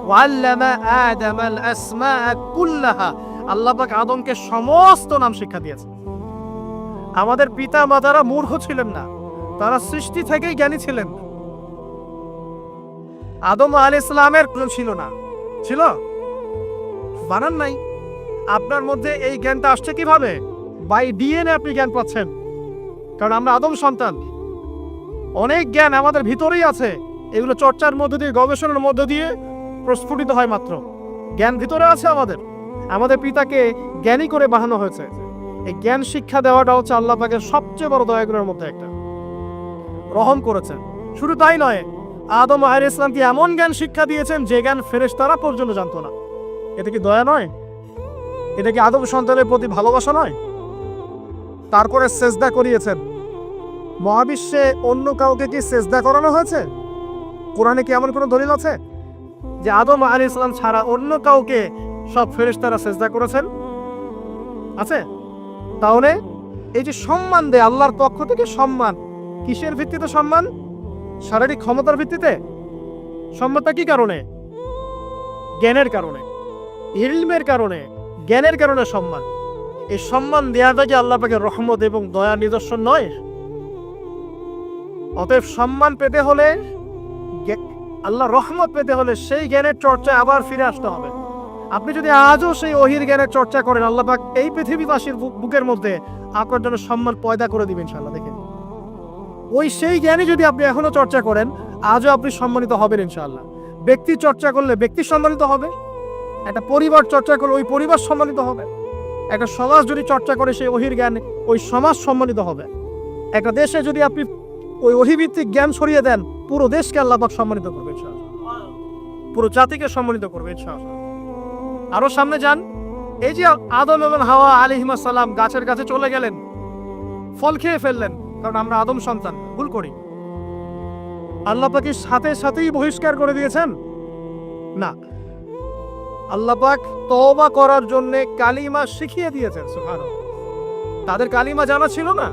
ওয়াল্লামা আদামাল আসমাআ কুল্লাহা, আল্লাহ পাক আদমকে সমস্ত নাম শিক্ষা দিয়েছেন। আমাদের পিতা মাতারা মূর্খ ছিলেন না, তারা সৃষ্টি থেকেই জ্ঞানী ছিলেন। আদম আলাইহিস সালামের কোনো ছিল না, ছিল? বানান নাই। আপনার মধ্যে এই জ্ঞানটা আসছে কিভাবে? বাই ডিএনএ আপনি জ্ঞান পাচ্ছেন, কারণ আমরা আদম সন্তান। অনেক জ্ঞান আমাদের ভিতরেই আছে, এগুলো চর্চার মধ্যে দিয়ে, গবেষণার মধ্যে দিয়ে প্রস্ফুটিত হয় মাত্র। জ্ঞান ভিতরে আছে আমাদের। আমাদের পিতাকে জ্ঞানী করে বানানো হয়েছে। এই জ্ঞান শিক্ষা দেওয়াটা হচ্ছে আল্লাহ পাকের সবচেয়ে বড় দয়াগুলোর মধ্যে একটা। রহম করেছেন। শুধু তাই নয়, আদম আলাইহিস সালামকে এমন জ্ঞান শিক্ষা দিয়েছেন যে জ্ঞান ফেরেশতারা পর্যন্ত জানতো না। এটা কি দয়া নয়? এটা কি আদম সন্তানের প্রতি ভালোবাসা নয়? তারপরে সেজদা করিয়েছেন। মহাবিশ্বে অন্য কাউকে কি সেজদা করানো হয়েছে? কোরআনে কি এমন কোনো দলিল আছে যে আদম আলাইহিস সালাম ছাড়া অন্য কাউকে সব ফেরেশতারা সেজদা করেছেন? আছে? তাহলে এই যে সম্মান দেয় আল্লাহর পক্ষ থেকে, সম্মান কিসের ভিত্তিতে সম্মান? শারীরিক ক্ষমতার ভিত্তিতে? সম্মানটা কি কারণে? জ্ঞানের কারণে, ইলমের কারণে, জ্ঞানের কারণে সম্মান। এই সম্মান দেওয়াটা কি আল্লাহ পাকের রহমত এবং দয়ার নিদর্শন নয়? অতএব সম্মান পেতে হলে, আল্লাহ রহমত পেতে হলে সেই জ্ঞানের চর্চায় আবার ফিরে আসতে হবে। আপনি যদি আজও সেই ওহির জ্ঞানের চর্চা করেন, আল্লাহ পাক এই পৃথিবীবাসীর বুকের মধ্যে আপনার জন্য সম্মান পয়দা করে দিবেন ইনশাআল্লাহ। দেখেন, ওই সেই জ্ঞানী যদি আপনি এখনো চর্চা করেন, আজও আপনি সম্মানিত হবেন ইনশাআল্লাহ। ব্যক্তি চর্চা করলে ব্যক্তি সম্মানিত হবে, একটা পরিবার চর্চা করলে ওই পরিবার সম্মানিত হবে, একটা সমাজ যদি চর্চা করে সেই ওহির জ্ঞান, ওই সমাজ সম্মানিত হবে। একটা দেশে যদি আপনি ওই ওহিভিত্তিক জ্ঞান ছড়িয়ে দেন, পুরো দেশকে আল্লাহ পাক সম্মানিত করবে ইনশাআল্লাহ, পুরো জাতিকে সম্মানিত করবে ইনশাআল্লাহ। আরো সামনে যান। এই যে আদম এবং হাওয়া আলাইহিস সালাম গাছের কাছে চলে গেলেন, ফল খেয়ে ফেললেন, কারণ আমরা আদম সন্তান, ভুল করি। আল্লাহ পাক সাথে সাথেই বহিষ্কার করে দিয়েছেন? না, আল্লাহ পাক তওবা করার জন্য কালিমা শিখিয়ে দিয়েছেন। সুবহানাল্লাহ। তাদের কালিমা জানা ছিল না।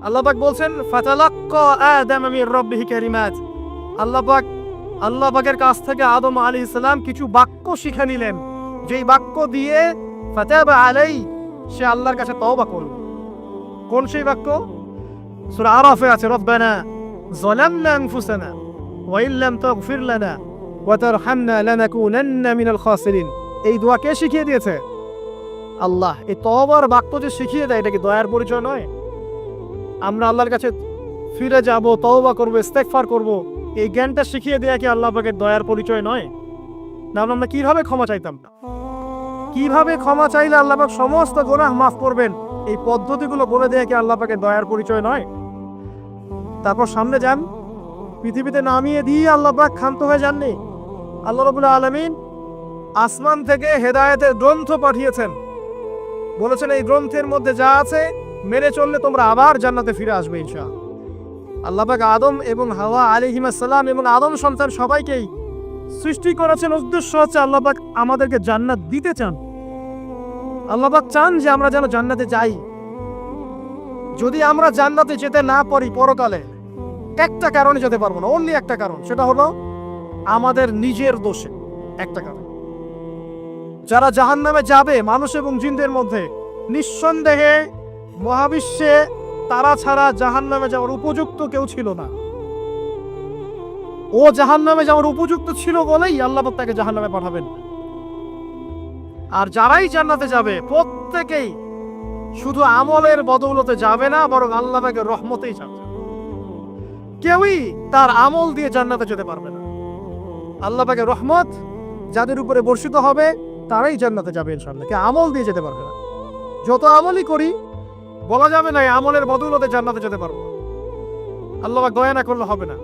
আল্লাহ পাক বলছেন ফাতালাক্কা আদম মির রাব্বিহি কালিমাত। আল্লাহ পাকের কাছ থেকে আদম আলাইহিস সালাম কিছু বাক্য শিখে নিলেন, যেই বাক্য দিয়ে ফাতাবা আলাই, সে আল্লাহর কাছে তওবা করল। কোন সেই বাক্য? সূরা আরাফে আছে, রব্বানা যালামনা আনফুসানা ওয়া ইল্লাম তাগফির লানা ওয়া তারহামনা লানাকুনান্না মিনাল খাসিরিন। এই দোয়া কে শিখিয়ে দিয়েছে? আল্লাহ। এই তওবার বাক্য যে শিখিয়ে দেয়, এটা কি দয়ার পরিচয় নয়? আমরা আল্লাহর কাছে ফিরে যাব, তওবা করব, ইস্তেগফার করব, এই জ্ঞানটা শিখিয়ে দেয়া কি আল্লাহ পাকের দয়ার পরিচয় নয়? না, আমরা কিভাবে ক্ষমা চাইতাম না? কিভাবে ক্ষমা চাইলে আল্লাহ পাক সমস্ত গুনাহ মাফ করবেন, এই পদ্ধতিগুলো বলে দেয়া কি আল্লাহ পাকের দয়ার পরিচয় নয়? তারপর সামনে যান। পৃথিবীতে নামিয়ে দিয়ে আল্লাহ পাক ক্ষান্ত হয়ে যাননি। আল্লাহ রাব্বুল আলামিন আসমান থেকে হেদায়েতের গ্রন্থ পাঠিয়েছেন, বলেছেন এই গ্রন্থের মধ্যে যা আছে মেনে চললে তোমরা আবার জান্নাতে ফিরে আসবে ইনশাআল্লাহ। আল্লাহ পাক আদম এবং হাওয়া আলাইহিস সালাম এবং আদম সন্তান সবাইকেই সৃষ্টি করেছেন, উদ্দেশ্য হচ্ছে আল্লাহ পাক আমাদেরকে জান্নাত দিতে চান। আল্লাহ পাক চান যে আমরা যেন জান্নাতে যাই। যদি আমরা জান্নাতে যেতে না পারি পরকালে, একটা কারণে যেতে পারবো না, অনলি একটা কারণ, সেটা হলো আমাদের নিজের দোষে। একটা কারণ। যারা জাহান্নামে যাবে মানুষ এবং জিনদের মধ্যে, নিঃসন্দেহে মহাবিশ্বে তারা ছাড়া জাহান্নামে যাওয়ার উপযুক্ত কেউ ছিল না। ও জাহান্নামে যাওয়ার উপযুক্ত ছিল বলেই আল্লাহ পাক তাকে জাহান্নামে পাঠাবেন। আর যারাই জান্নাতে যাবে প্রত্যেকেই শুধু আমলের বদৌলতে যাবে না, বরং আল্লাহ পাকের রহমতেই যাবে। কেউই তার আমল দিয়ে জান্নাতে যেতে পারবে না। আল্লাহ পাকের রহমত যাদের উপরে বর্ষিত হবে তারাই জান্নাতে যাবে ইনশাআল্লাহ। কে আমল দিয়ে যেতে পারবে না। যত আমলই করি বলা যাবে না এই আমলের বদৌলতে জান্নাতে যেতে পারবো। আল্লাহ পাক দয়া না করলে হবে না।